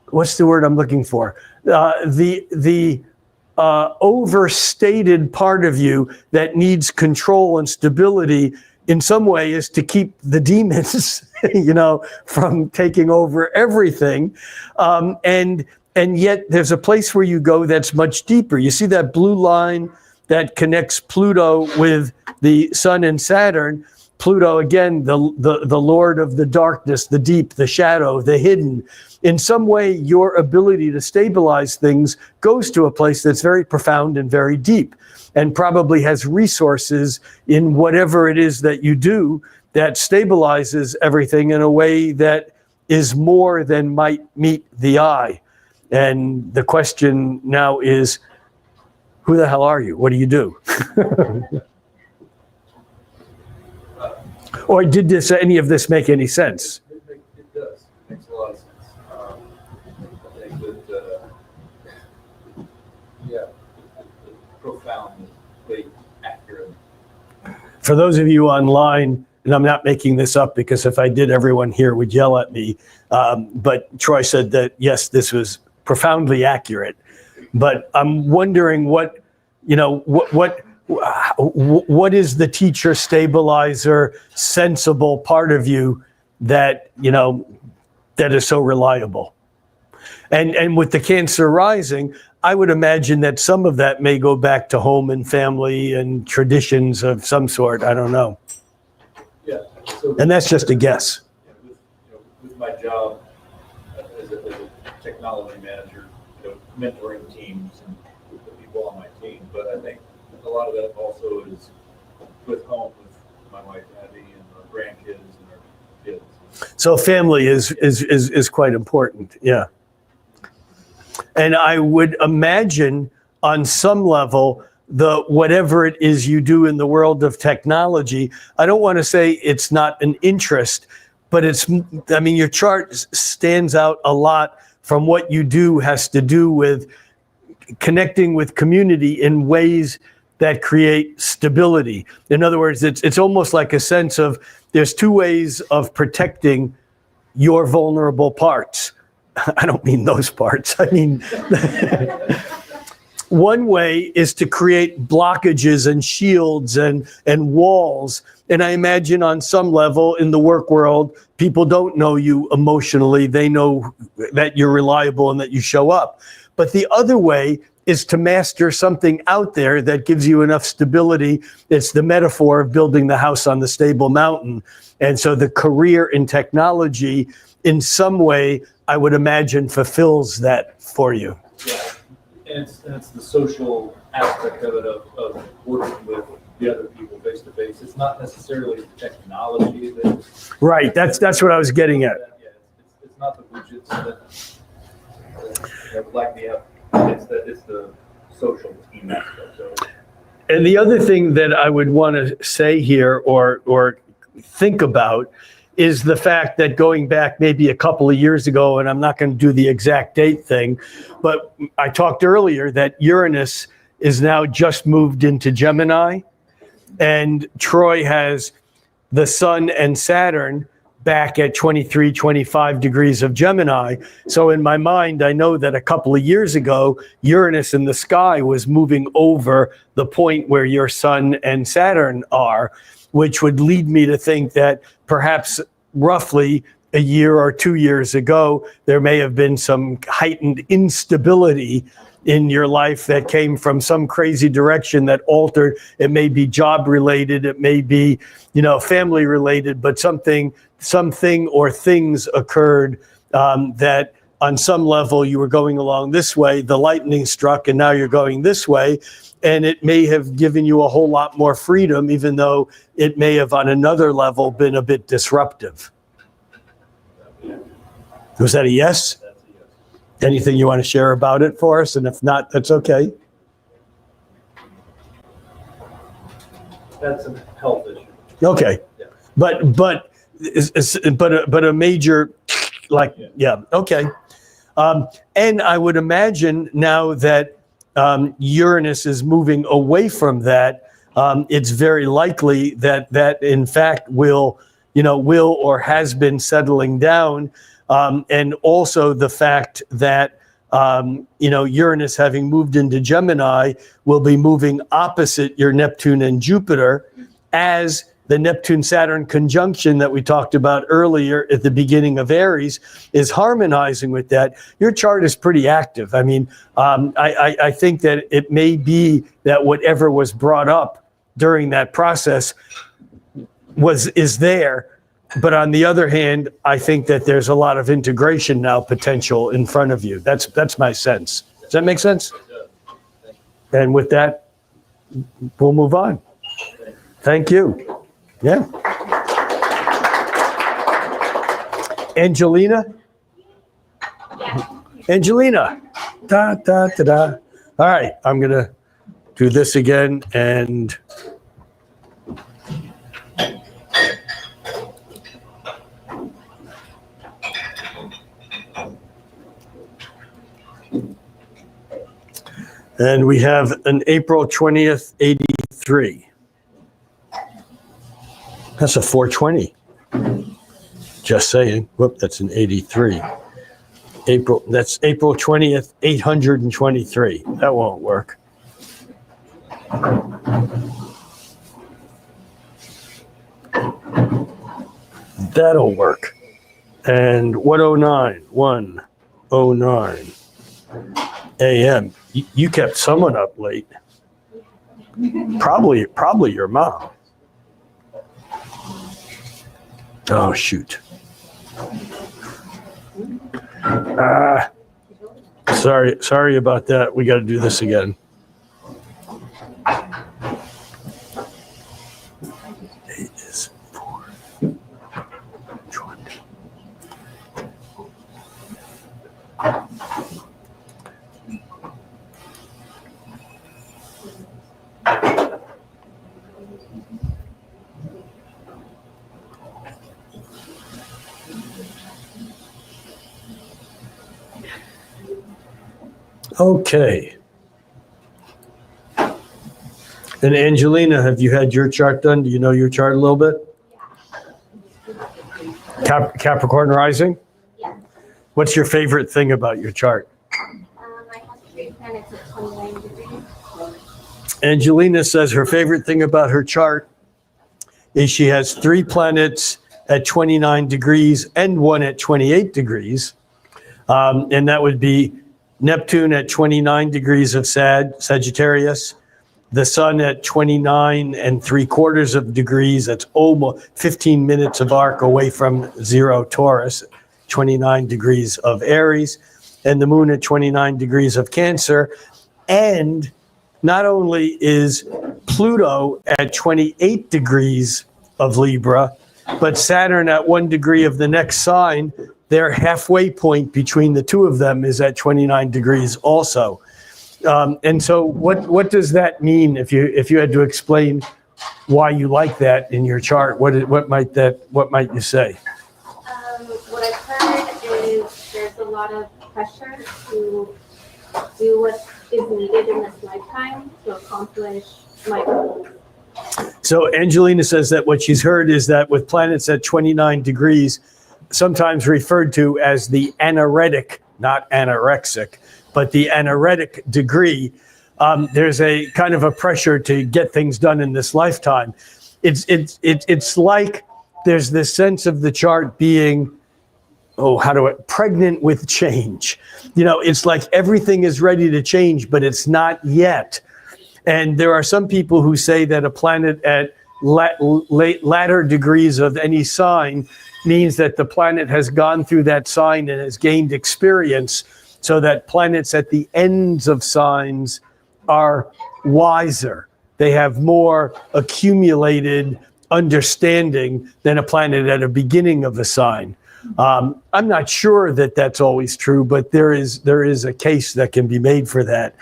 what's the word I'm looking for? The overstated part of you that needs control and stability in some way is to keep the demons, from taking over everything. And yet there's a place where you go that's much deeper. You see that blue line that connects Pluto with the sun and Saturn. Pluto, again, the lord of the darkness, the deep, the shadow, the hidden. In some way, your ability to stabilize things goes to a place that's very profound and very deep, and probably has resources in whatever it is that you do that stabilizes everything in a way that is more than might meet the eye. And the question now is, who the hell are you? What do you do? Or did any of this make any sense? It does. It makes a lot of sense. I think that, profoundly accurate. For those of you online, and I'm not making this up because if I did, everyone here would yell at me. But Troy said that, yes, this was profoundly accurate. But I'm wondering what is the teacher, stabilizer, sensible part of you that is so reliable? And with the Cancer rising, I would imagine that some of that may go back to home and family and traditions of some sort. I don't know. Yeah. So, And that's just a guess. with my job as a technology manager, mentoring teams and the people on my team, but I think a lot of that also is with home with my wife Abby and our grandkids and our kids. So family is quite important. Yeah. And I would imagine on some level, whatever it is you do in the world of technology, I don't want to say it's not an interest, but your chart stands out a lot from what you do has to do with connecting with community in ways that create stability. In other words, it's almost like a sense of there's two ways of protecting your vulnerable parts. I don't mean those parts. I mean, one way is to create blockages and shields and walls. And I imagine on some level in the work world, people don't know you emotionally. They know that you're reliable and that you show up. But the other way is to master something out there that gives you enough stability. It's the metaphor of building the house on the stable mountain. And so the career in technology, in some way, I would imagine fulfills that for you. Yeah, and it's the social aspect of it, of working with the other people face to face. It's not necessarily the technology that. Right, that's what I was getting at. Yeah, it's not the widgets that like the. It's the social team aspect. So. And the other thing that I would want to say here or think about is the fact that going back maybe a couple of years ago, and I'm not going to do the exact date thing, but I talked earlier that Uranus is now just moved into Gemini, and Troy has the Sun and Saturn back at 23, 25 degrees of Gemini. So in my mind, I know that a couple of years ago, Uranus in the sky was moving over the point where your Sun and Saturn are, which would lead me to think that perhaps roughly a year or 2 years ago, there may have been some heightened instability in your life that came from some crazy direction that altered. It may be job related, it may be, family related, but something or things occurred that on some level you were going along this way, the lightning struck, and now you're going this way. And it may have given you a whole lot more freedom, even though it may have on another level been a bit disruptive. Was that a yes? That's a yes. Anything you want to share about it for us? And if not, that's okay. That's a health issue. Okay. Yeah. But a major, like, yeah, okay. And I would imagine now that Uranus is moving away from that, it's very likely that in fact will or has been settling down. And also the fact that, Uranus having moved into Gemini will be moving opposite your Neptune and Jupiter, as the Neptune-Saturn conjunction that we talked about earlier at the beginning of Aries is harmonizing with that. Your chart is pretty active. I mean, I think that it may be that whatever was brought up during that process is there. But on the other hand, I think that there's a lot of integration now potential in front of you. That's my sense. Does that make sense? And with that, we'll move on. Thank you. Yeah. Angelina? Angelina. Da, da, da, da. All right, I'm going to do this again and we have an April 20th, 83. That's a 420. Just saying. Whoop, that's an 83. That's April 20th, 823. That won't work. That'll work. And 109 a.m. You kept someone up late. Probably your mom. Oh, shoot. Sorry about that. We got to do this again. It is 4:20. Okay. And Angelina, have you had your chart done? Do you know your chart a little bit? Capricorn rising? Yeah. What's your favorite thing about your chart? I have 3 planets at 29 degrees. Angelina says her favorite thing about her chart is she has 3 planets at 29 degrees and 1 at 28 degrees. And that would be Neptune at 29 degrees of Sagittarius, the Sun at 29 3/4 of degrees. That's almost 15 minutes of arc away from 0 Taurus, 29 degrees of Aries, and the Moon at 29 degrees of Cancer. And not only is Pluto at 28 degrees of Libra, but Saturn at 1 degree of the next sign, their halfway point between the two of them is at 29 degrees also. And so what does that mean if you had to explain why you like that in your chart? What might you say? What I've heard is there's a lot of pressure to do what is needed in this lifetime to accomplish my goals. So Angelina says that what she's heard is that with planets at 29 degrees, sometimes referred to as the anaretic, not anorexic, but the anaretic degree, there's a kind of a pressure to get things done in this lifetime. It's like there's this sense of the chart being, pregnant with change. It's like everything is ready to change, but it's not yet. And there are some people who say that a planet at latter degrees of any sign means that the planet has gone through that sign and has gained experience, so that planets at the ends of signs are wiser. They have more accumulated understanding than a planet at a beginning of a sign. I'm not sure that that's always true, but there is a case that can be made for that.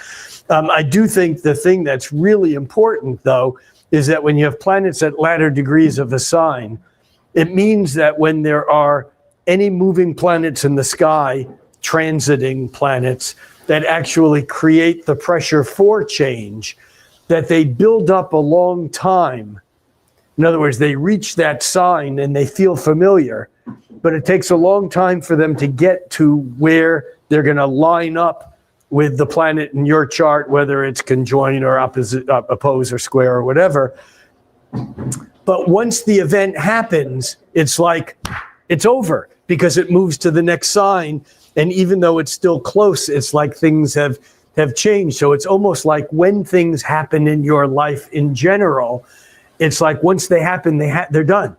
I do think the thing that's really important, though, is that when you have planets at latter degrees of a sign, it means that when there are any moving planets in the sky, transiting planets, that actually create the pressure for change, that they build up a long time. In other words, they reach that sign and they feel familiar, but it takes a long time for them to get to where they're going to line up with the planet in your chart, whether it's conjoined or opposite, oppose or square or whatever. But once the event happens, it's like it's over because it moves to the next sign. And even though it's still close, it's like things have changed. So it's almost like when things happen in your life in general, it's like once they happen, they're done.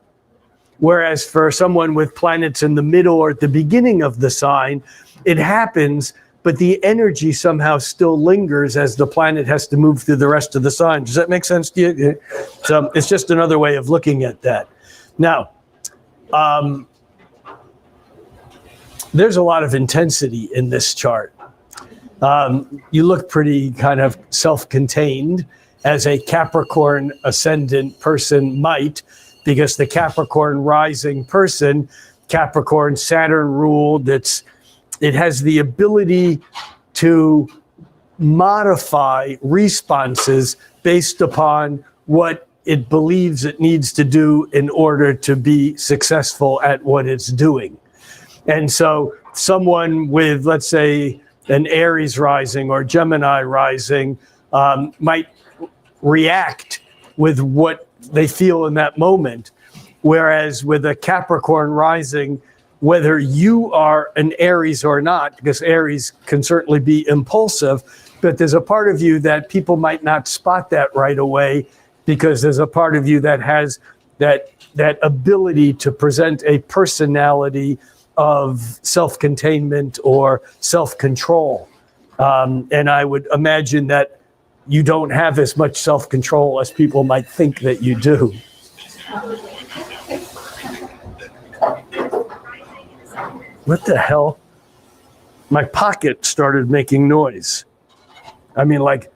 Whereas for someone with planets in the middle or at the beginning of the sign, it happens, but the energy somehow still lingers as the planet has to move through the rest of the sign. Does that make sense to you? So it's just another way of looking at that. Now, there's a lot of intensity in this chart. You look pretty kind of self-contained, as a Capricorn ascendant person might, because the Capricorn rising person, Capricorn Saturn ruled, it has the ability to modify responses based upon what it believes it needs to do in order to be successful at what it's doing. And so someone with, let's say, an Aries rising or Gemini rising might react with what they feel in that moment. Whereas with a Capricorn rising, whether you are an Aries or not, because Aries can certainly be impulsive, but there's a part of you that people might not spot that right away, because there's a part of you that has that ability to present a personality of self-containment or self-control. And I would imagine that you don't have as much self-control as people might think that you do. What the hell? My pocket started making noise. I mean, like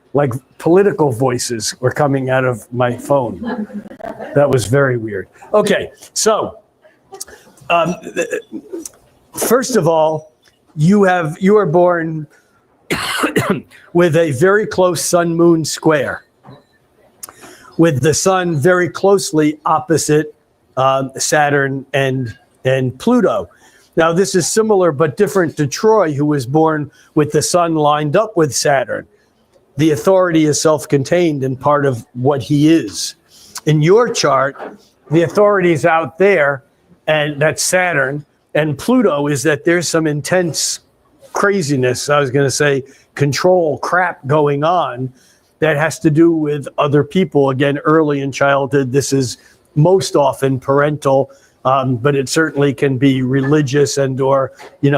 political voices were coming out of my phone. That was very weird. Okay, so first of all, you are born with a very close sun-moon square, with the sun very closely opposite Saturn and Pluto. Now, this is similar but different to Troy, who was born with the sun lined up with Saturn. The authority is self-contained and part of what he is. In your chart, the authority is out there, and that's Saturn. And Pluto is that there's some intense craziness, I was going to say control crap going on that has to do with other people. Again, early in childhood, this is most often parental, but it certainly can be religious and or,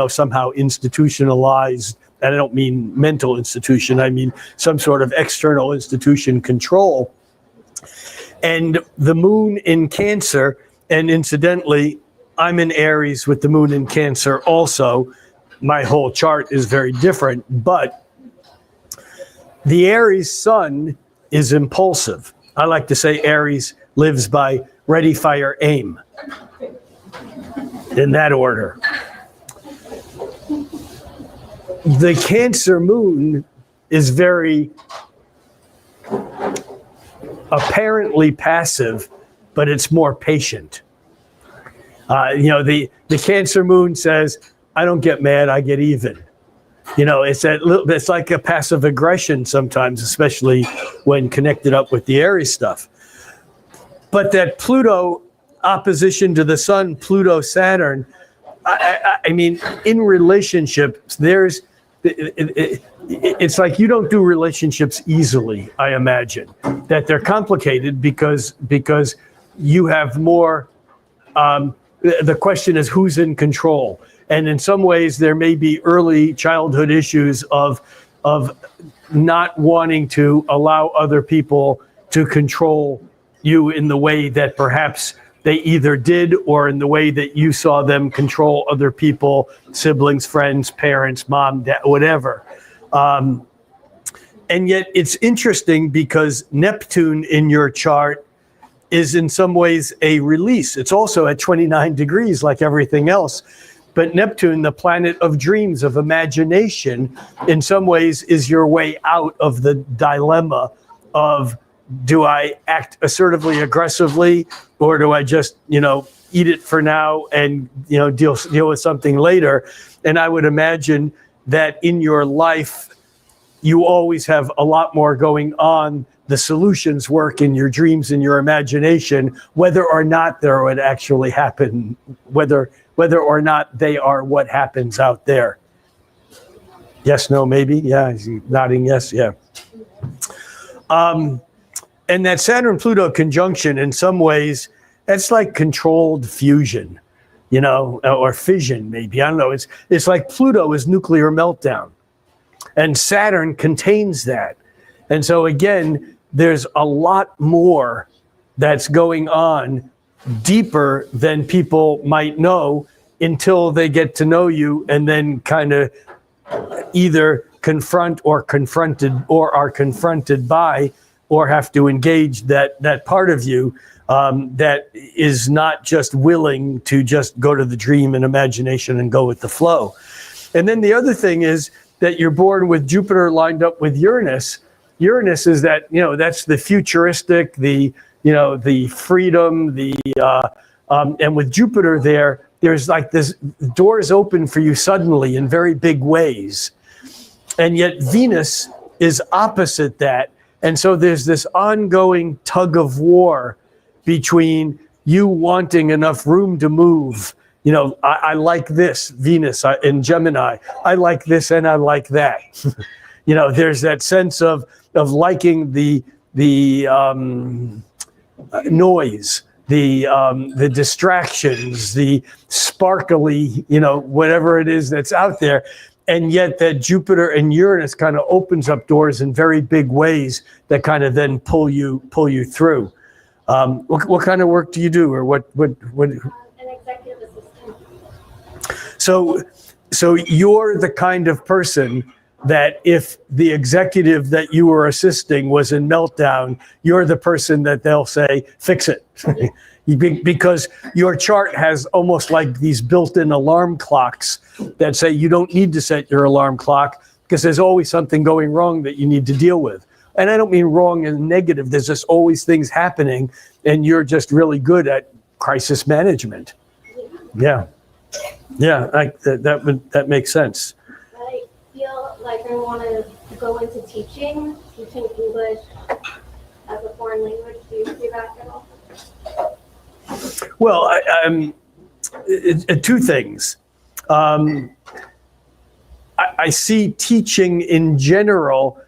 somehow institutionalized. And I don't mean mental institution. I mean some sort of external institution control. And the moon in Cancer, and incidentally, I'm in Aries with the moon in Cancer also. My whole chart is very different, but the Aries sun is impulsive. I like to say Aries lives by ready, fire, aim. In that order. The Cancer moon is very apparently passive, but it's more patient. The Cancer moon says, I don't get mad, I get even. It's like a passive aggression sometimes, especially when connected up with the Aries stuff. But that Pluto opposition to the sun, Pluto, Saturn, I mean, in relationships, it's like you don't do relationships easily, I imagine. That they're complicated because you have more the question is who's in control. And in some ways, there may be early childhood issues of not wanting to allow other people to control you in the way that perhaps they either did or in the way that you saw them control other people, siblings, friends, parents, mom, dad, whatever. And yet it's interesting because Neptune in your chart is in some ways a release. It's also at 29 degrees like everything else. But Neptune, the planet of dreams, of imagination, in some ways is your way out of the dilemma of, do I act assertively, aggressively, or do I just, eat it for now and, deal with something later? And I would imagine that in your life, you always have a lot more going on. The solutions work in your dreams and your imagination, whether or not there would actually happen, whether or not they are what happens out there. Yes, no, maybe? Yeah, he's nodding yes, yeah. And that Saturn-Pluto conjunction, in some ways, that's like controlled fusion, or fission, maybe. I don't know. It's like Pluto is nuclear meltdown. And Saturn contains that. And so again, there's a lot more that's going on deeper than people might know until they get to know you and then kind of either confront or confronted or are confronted by or have to engage that part of you that is not just willing to just go to the dream and imagination and go with the flow. And then the other thing is that you're born with Jupiter lined up with Uranus. Uranus is that, that's the futuristic, the freedom, and with Jupiter there's like this doors open for you suddenly in very big ways. And yet Venus is opposite that. And so there's this ongoing tug of war between you wanting enough room to move. I like this, Venus in Gemini. I like this and I like that. There's that sense of liking the noise, the distractions, the sparkly, whatever it is that's out there. And yet that Jupiter and Uranus kind of opens up doors in very big ways that kind of then pull you through. What kind of work do you do, or what? An executive assistant. So you're the kind of person that if the executive that you were assisting was in meltdown, you're the person that they'll say, fix it. Because your chart has almost like these built-in alarm clocks that say you don't need to set your alarm clock because there's always something going wrong that you need to deal with. And I don't mean wrong and negative. There's just always things happening, and you're just really good at crisis management. Yeah. That makes sense. I feel like I want to go into teaching English as a foreign language. Do you see that at all? Well, two things. I see teaching in general,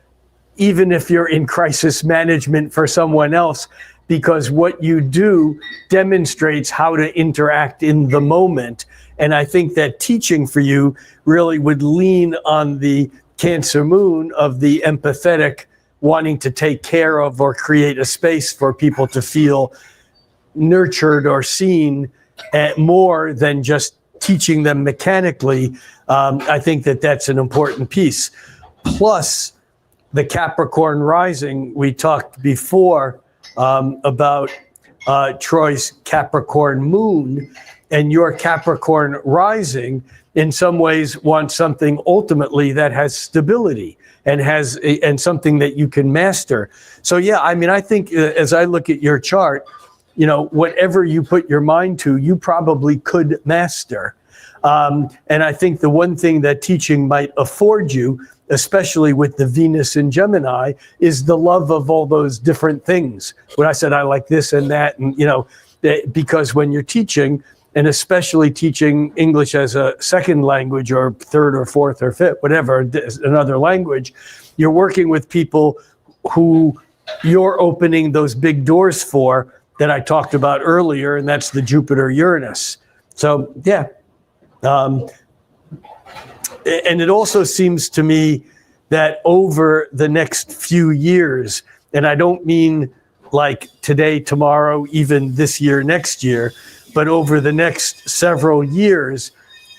even if you're in crisis management for someone else, because what you do demonstrates how to interact in the moment. And I think that teaching for you really would lean on the Cancer moon of the empathetic, wanting to take care of or create a space for people to feel nurtured or seen, more than just teaching them mechanically. I think that that's an important piece. Plus, the Capricorn rising, we talked before about Troy's Capricorn moon, and your Capricorn rising in some ways wants something ultimately that has stability and something that you can master. So yeah, I mean, I think as I look at your chart, whatever you put your mind to, you probably could master. And I think the one thing that teaching might afford you, especially with the Venus in Gemini, is the love of all those different things. When I said I like this and that, and because when you're teaching, and especially teaching English as a second language or third or fourth or fifth, whatever, another language, you're working with people who you're opening those big doors for that I talked about earlier, and that's the Jupiter-Uranus. So, yeah. And it also seems to me that over the next few years, and I don't mean like today, tomorrow, even this year, next year, but over the next several years,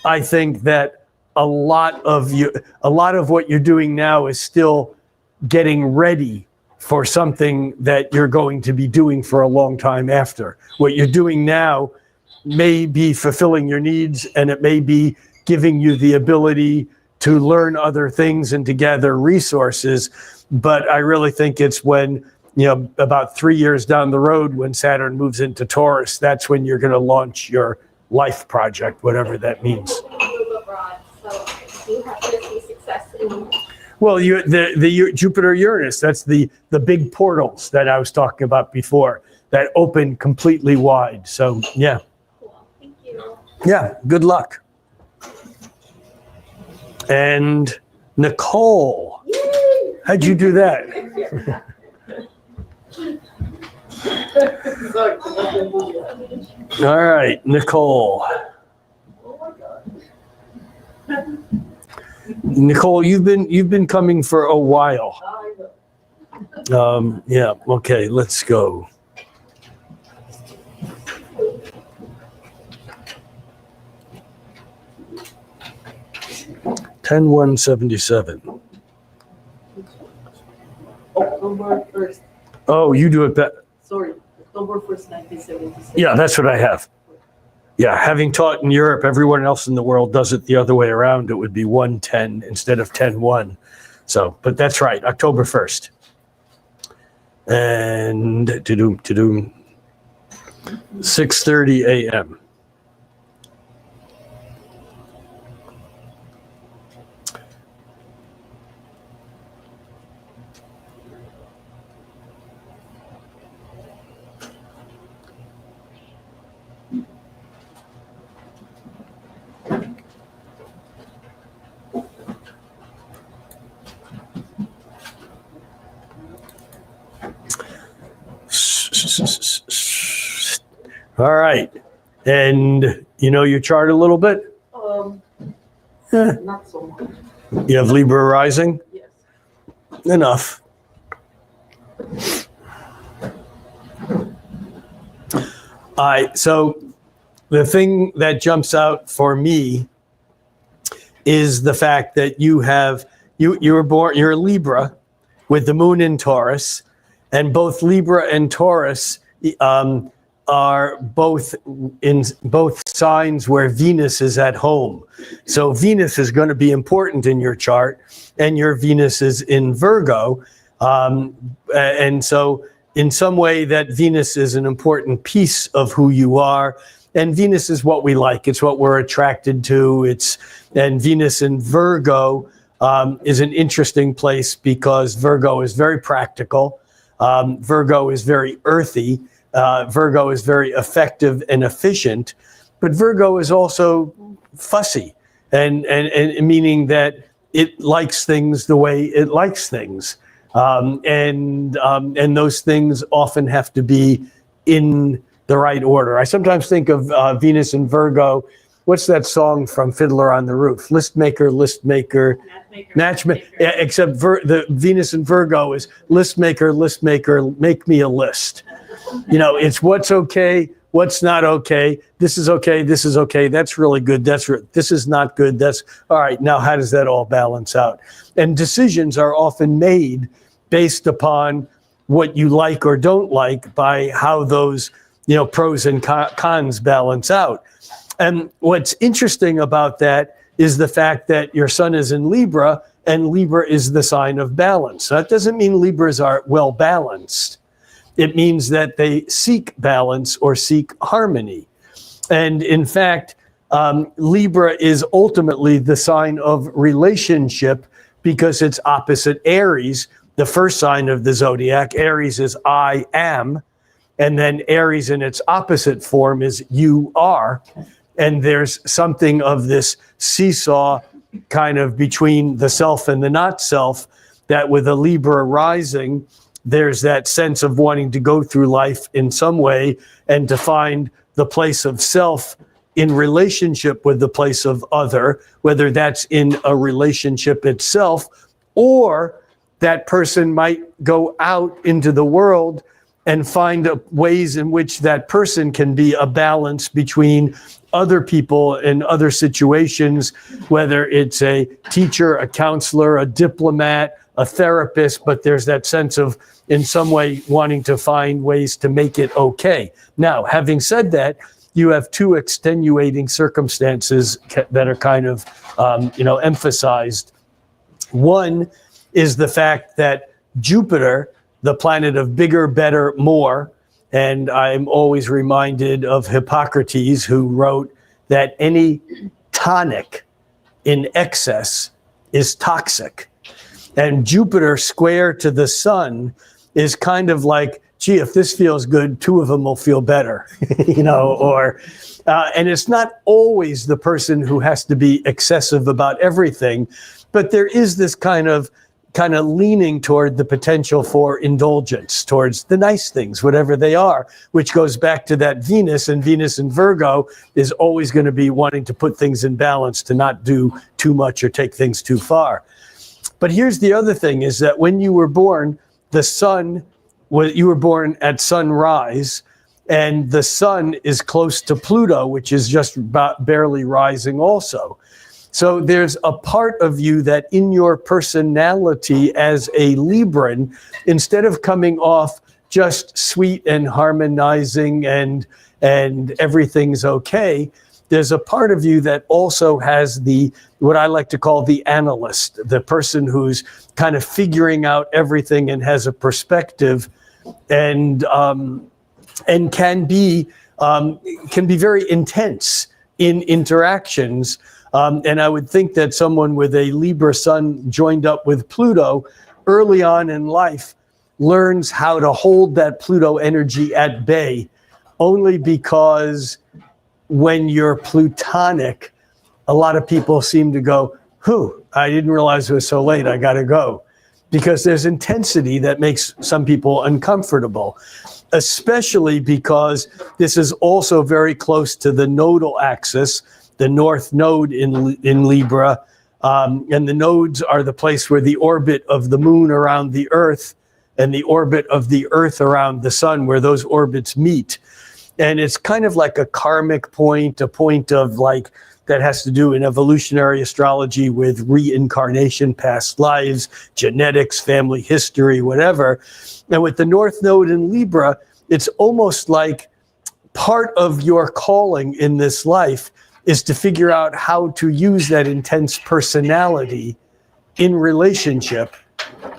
I think that a lot of what you're doing now is still getting ready for something that you're going to be doing for a long time after. What you're doing now may be fulfilling your needs, and it may be giving you the ability to learn other things and to gather resources. But I really think it's when, about 3 years down the road, when Saturn moves into Taurus, that's when you're going to launch your life project, whatever that means. Move abroad, so you have to see success in. Well, the Jupiter Uranus, that's the big portals that I was talking about before that open completely wide. So, yeah. Cool. Thank you. Yeah, good luck. And Nicole, how'd you do that? All right, Nicole. Nicole, you've been coming for a while. Yeah, okay, let's go. 10/1/77. October 1st, Oh, you do it better. sorry, October 1st, 1976. Yeah, that's what I have. Yeah, having taught in Europe, everyone else in the world does it the other way around. It would be 1/10 instead of 10/1. So, but that's right, October 1st. And 6:30 a.m. All right. And you know your chart a little bit? Not so much, You have Libra rising? yes. Enough. All right. So the thing that jumps out for me is the fact that you were born, you're a Libra with the moon in Taurus, and both Libra and Taurus are both in both signs where Venus is at home. So Venus is going to be important in your chart, and your Venus is in Virgo. And so in some way that Venus is an important piece of who you are. And Venus is what we like. It's what we're attracted to. And Venus in Virgo is an interesting place because Virgo is very practical. Virgo is very earthy. Virgo is very effective and efficient, but Virgo is also fussy, and meaning that it likes things the way it likes things, and those things often have to be in the right order. I sometimes think of Venus and Virgo. What's that song from Fiddler on the Roof? List maker, matchmaker. Yeah, except the Venus and Virgo is list maker, make me a list. You know, it's what's okay, what's not okay. This is okay. That's really good. This is not good. That's all right. Now, how does that all balance out? And decisions are often made based upon what you like or don't like by how those, pros and cons balance out. And what's interesting about that is the fact that your sun is in Libra, and Libra is the sign of balance. That doesn't mean Libras are well balanced. It means that they seek balance or seek harmony. And in fact, Libra is ultimately the sign of relationship because it's opposite Aries, the first sign of the zodiac. Aries is I am, and then Aries in its opposite form is you are. And there's something of this seesaw kind of between the self and the not self that with a Libra rising, there's that sense of wanting to go through life in some way and to find the place of self in relationship with the place of other, whether that's in a relationship itself, or that person might go out into the world and find ways in which that person can be a balance between other people and other situations, whether it's a teacher, a counselor, a diplomat, a therapist, but there's that sense of, in some way, wanting to find ways to make it okay. Now, having said that, you have two extenuating circumstances that are kind of, emphasized. One is the fact that Jupiter, the planet of bigger, better, more, and I'm always reminded of Hippocrates, who wrote that any tonic in excess is toxic. And Jupiter square to the sun is kind of like, gee, if this feels good, two of them will feel better, and it's not always the person who has to be excessive about everything, but there is this kind of leaning toward the potential for indulgence, towards the nice things, whatever they are, which goes back to that Venus, and Venus in Virgo is always going to be wanting to put things in balance, to not do too much or take things too far. But here's the other thing, is that when you were born, you were born at sunrise, and the sun is close to Pluto, which is just about barely rising also. So there's a part of you that in your personality as a Libran, instead of coming off just sweet and harmonizing and everything's okay, there's a part of you that also has what I like to call the analyst, the person who's kind of figuring out everything and has a perspective, and can be very intense in interactions. And I would think that someone with a Libra sun joined up with Pluto early on in life learns how to hold that Pluto energy at bay, only because when you're Plutonic, a lot of people seem to go, I didn't realize it was so late, I gotta go. Because there's intensity that makes some people uncomfortable, especially because this is also very close to the nodal axis, the North Node in Libra, and the nodes are the place where the orbit of the moon around the Earth and the orbit of the Earth around the sun, where those orbits meet. And it's kind of like a karmic point, a point of that has to do in evolutionary astrology with reincarnation, past lives, genetics, family history, whatever. And with the North Node in Libra, it's almost like part of your calling in this life is to figure out how to use that intense personality in relationship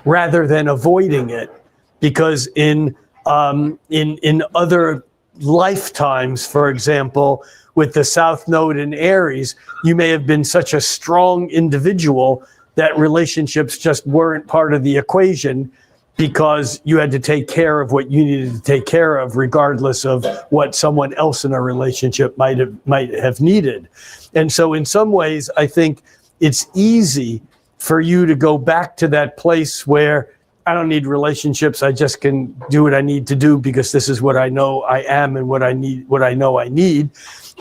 rather than avoiding it. Because in other lifetimes, for example, with the South Node in Aries, you may have been such a strong individual that relationships just weren't part of the equation, because you had to take care of what you needed to take care of, regardless of what someone else in a relationship might have needed. And so in some ways, I think it's easy for you to go back to that place where I don't need relationships, I just can do what I need to do because this is what I know I am and what I know I need.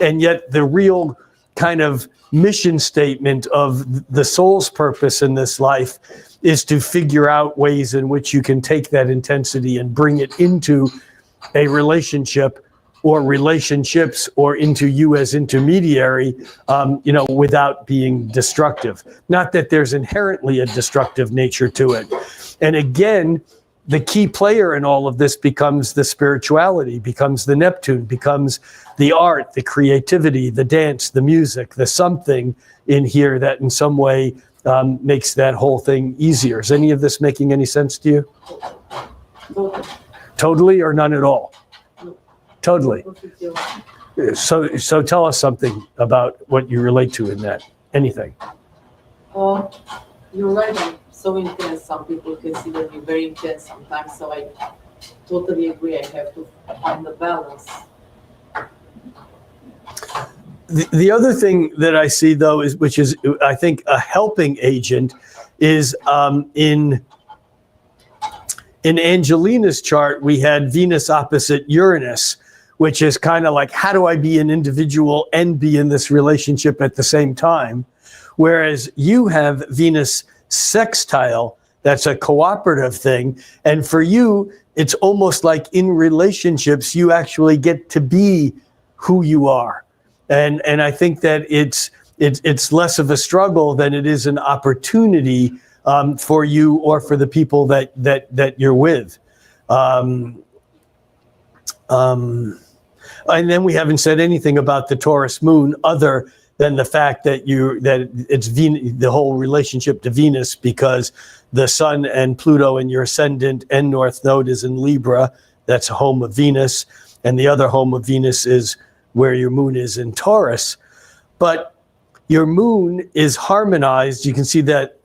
And yet the real kind of mission statement of the soul's purpose in this life is to figure out ways in which you can take that intensity and bring it into a relationship or relationships or into you as intermediary, without being destructive. Not that there's inherently a destructive nature to it. And again, the key player in all of this becomes the spirituality, becomes the Neptune, becomes the art, the creativity, the dance, the music, the something in here that in some way makes that whole thing easier. Is any of this making any sense to you? Totally or none at all? Totally. So tell us something about what you relate to in that. Anything. You're right, I'm so intense. Some people consider me very intense sometimes, so I totally agree. I have to find the balance. The other thing that I see, though, which is I think a helping agent, is in Angelina's chart we had Venus opposite Uranus, which is kind of like, how do I be an individual and be in this relationship at the same time? Whereas you have Venus sextile, that's a cooperative thing. And for you, it's almost like in relationships, you actually get to be who you are. And I think that it's less of a struggle than it is an opportunity for you or for the people that you're with. And then we haven't said anything about the Taurus moon other than the fact that it's the whole relationship to Venus, because the Sun and Pluto in your ascendant and North Node is in Libra. That's a home of Venus. And the other home of Venus is where your moon is in Taurus. But your moon is harmonized. You can see that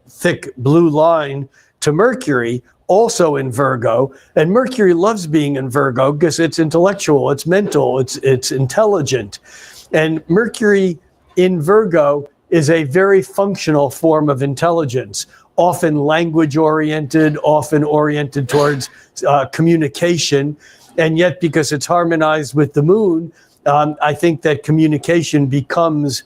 thick blue line to Mercury, also in Virgo. And Mercury loves being in Virgo because it's intellectual, it's mental, it's intelligent. And Mercury in Virgo is a very functional form of intelligence, often language oriented, often oriented towards communication. And yet, because it's harmonized with the moon, I think that communication becomes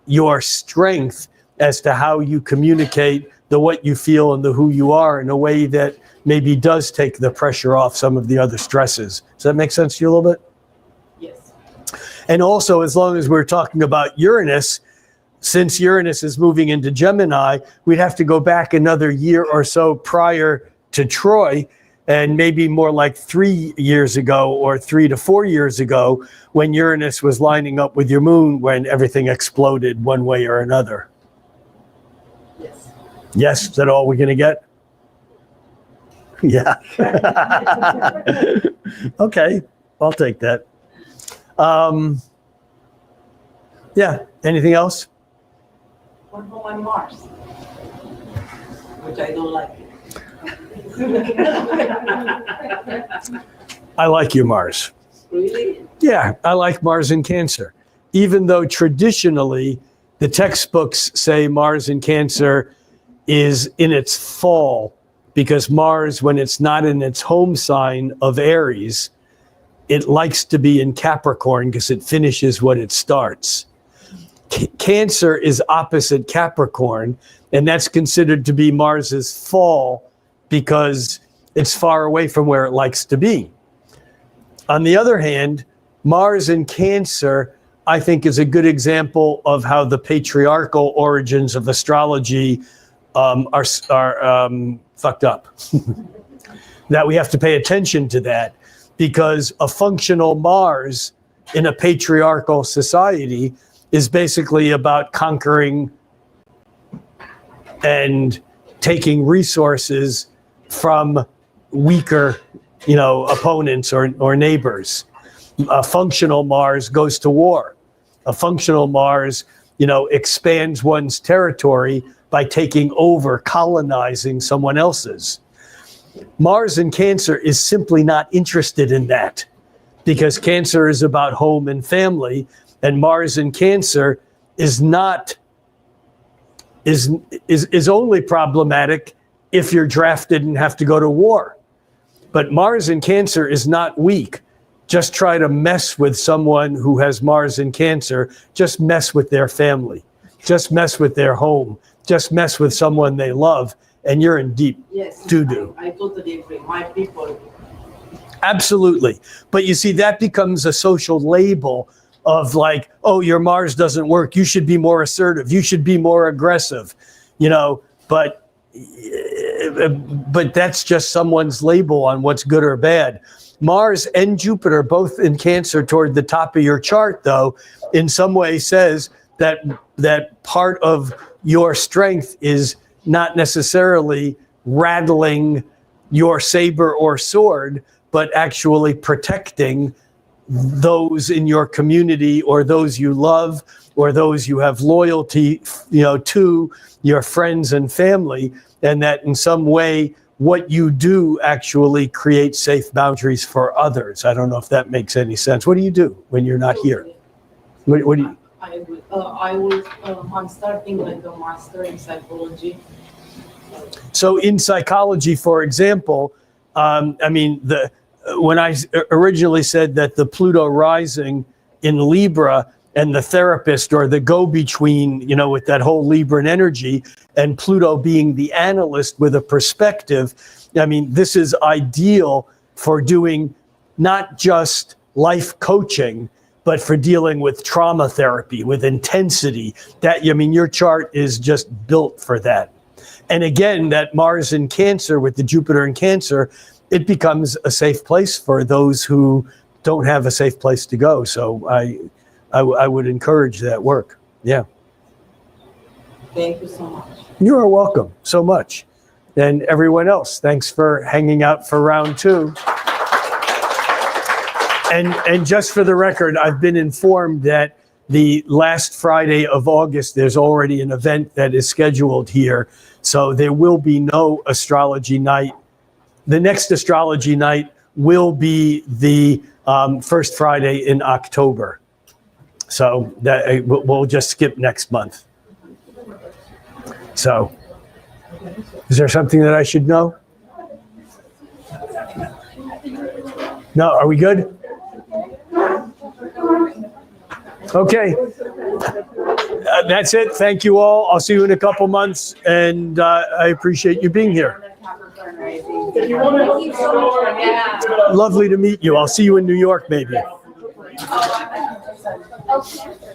your strength as to how you communicate the what you feel and the who you are in a way that maybe does take the pressure off some of the other stresses. Does that make sense to you a little bit? Yes. And also, as long as we're talking about Uranus, since Uranus is moving into Gemini, we'd have to go back another year or so prior to Troy, and maybe more like 3 years ago or 3 to 4 years ago, when Uranus was lining up with your moon, when everything exploded one way or another. Yes. Yes, is that all we're going to get? Yeah. Okay, I'll take that. Yeah, anything else? One home on Mars, which I don't like. I like your Mars. Really? Yeah, I like Mars in Cancer. Even though traditionally the textbooks say Mars in Cancer is in its fall, because Mars, when it's not in its home sign of Aries, it likes to be in Capricorn because it finishes what it starts. Cancer is opposite Capricorn, and that's considered to be Mars's fall because it's far away from where it likes to be. On the other hand, Mars in Cancer, I think, is a good example of how the patriarchal origins of astrology are fucked up. That we have to pay attention to that, because a functional Mars in a patriarchal society is basically about conquering and taking resources from weaker, opponents or neighbors. A functional Mars goes to war. A functional Mars, expands one's territory by taking over, colonizing someone else's. Mars in Cancer is simply not interested in that, because Cancer is about home and family, and Mars in Cancer is only problematic if you're drafted and have to go to war. But Mars in Cancer is not weak. Just try to mess with someone who has Mars in Cancer. Just mess with their family. Just mess with their home. Just mess with someone they love, and you're in deep doo-doo. I totally agree. My people. Absolutely. But you see, that becomes a social label of like, oh, your Mars doesn't work. You should be more assertive. You should be more aggressive, but that's just someone's label on what's good or bad. Mars and Jupiter, both in Cancer toward the top of your chart, though, in some way says that part of your strength is not necessarily rattling your saber or sword, but actually protecting those in your community or those you love or those you have loyalty, to, your friends and family, and that in some way what you do actually creates safe boundaries for others. I don't know if that makes any sense. What do you do when you're not here? What do you? I'm starting like a master in psychology. So in psychology, for example, when I originally said that the Pluto rising in Libra and the therapist or the go-between, you know, with that whole Libran energy, and Pluto being the analyst with a perspective, I mean, this is ideal for doing not just life coaching, but for dealing with trauma therapy, with intensity. That, I mean, your chart is just built for that. And again, that Mars in Cancer with the Jupiter in Cancer, it becomes a safe place for those who don't have a safe place to go. So I would encourage that work. Yeah. Thank you so much. You are welcome so much. And everyone else, thanks for hanging out for round 2. And just for the record, I've been informed that the last Friday of August, there's already an event that is scheduled here. So there will be no astrology night. The next astrology night will be the first Friday in October. So that we'll just skip next month. So, is there something that I should know? No, are we good? Okay. That's it. Thank you all. I'll see you in a couple months, and I appreciate you being here. If you want to, Lovely to meet you. I'll see you in New York, maybe. Okay.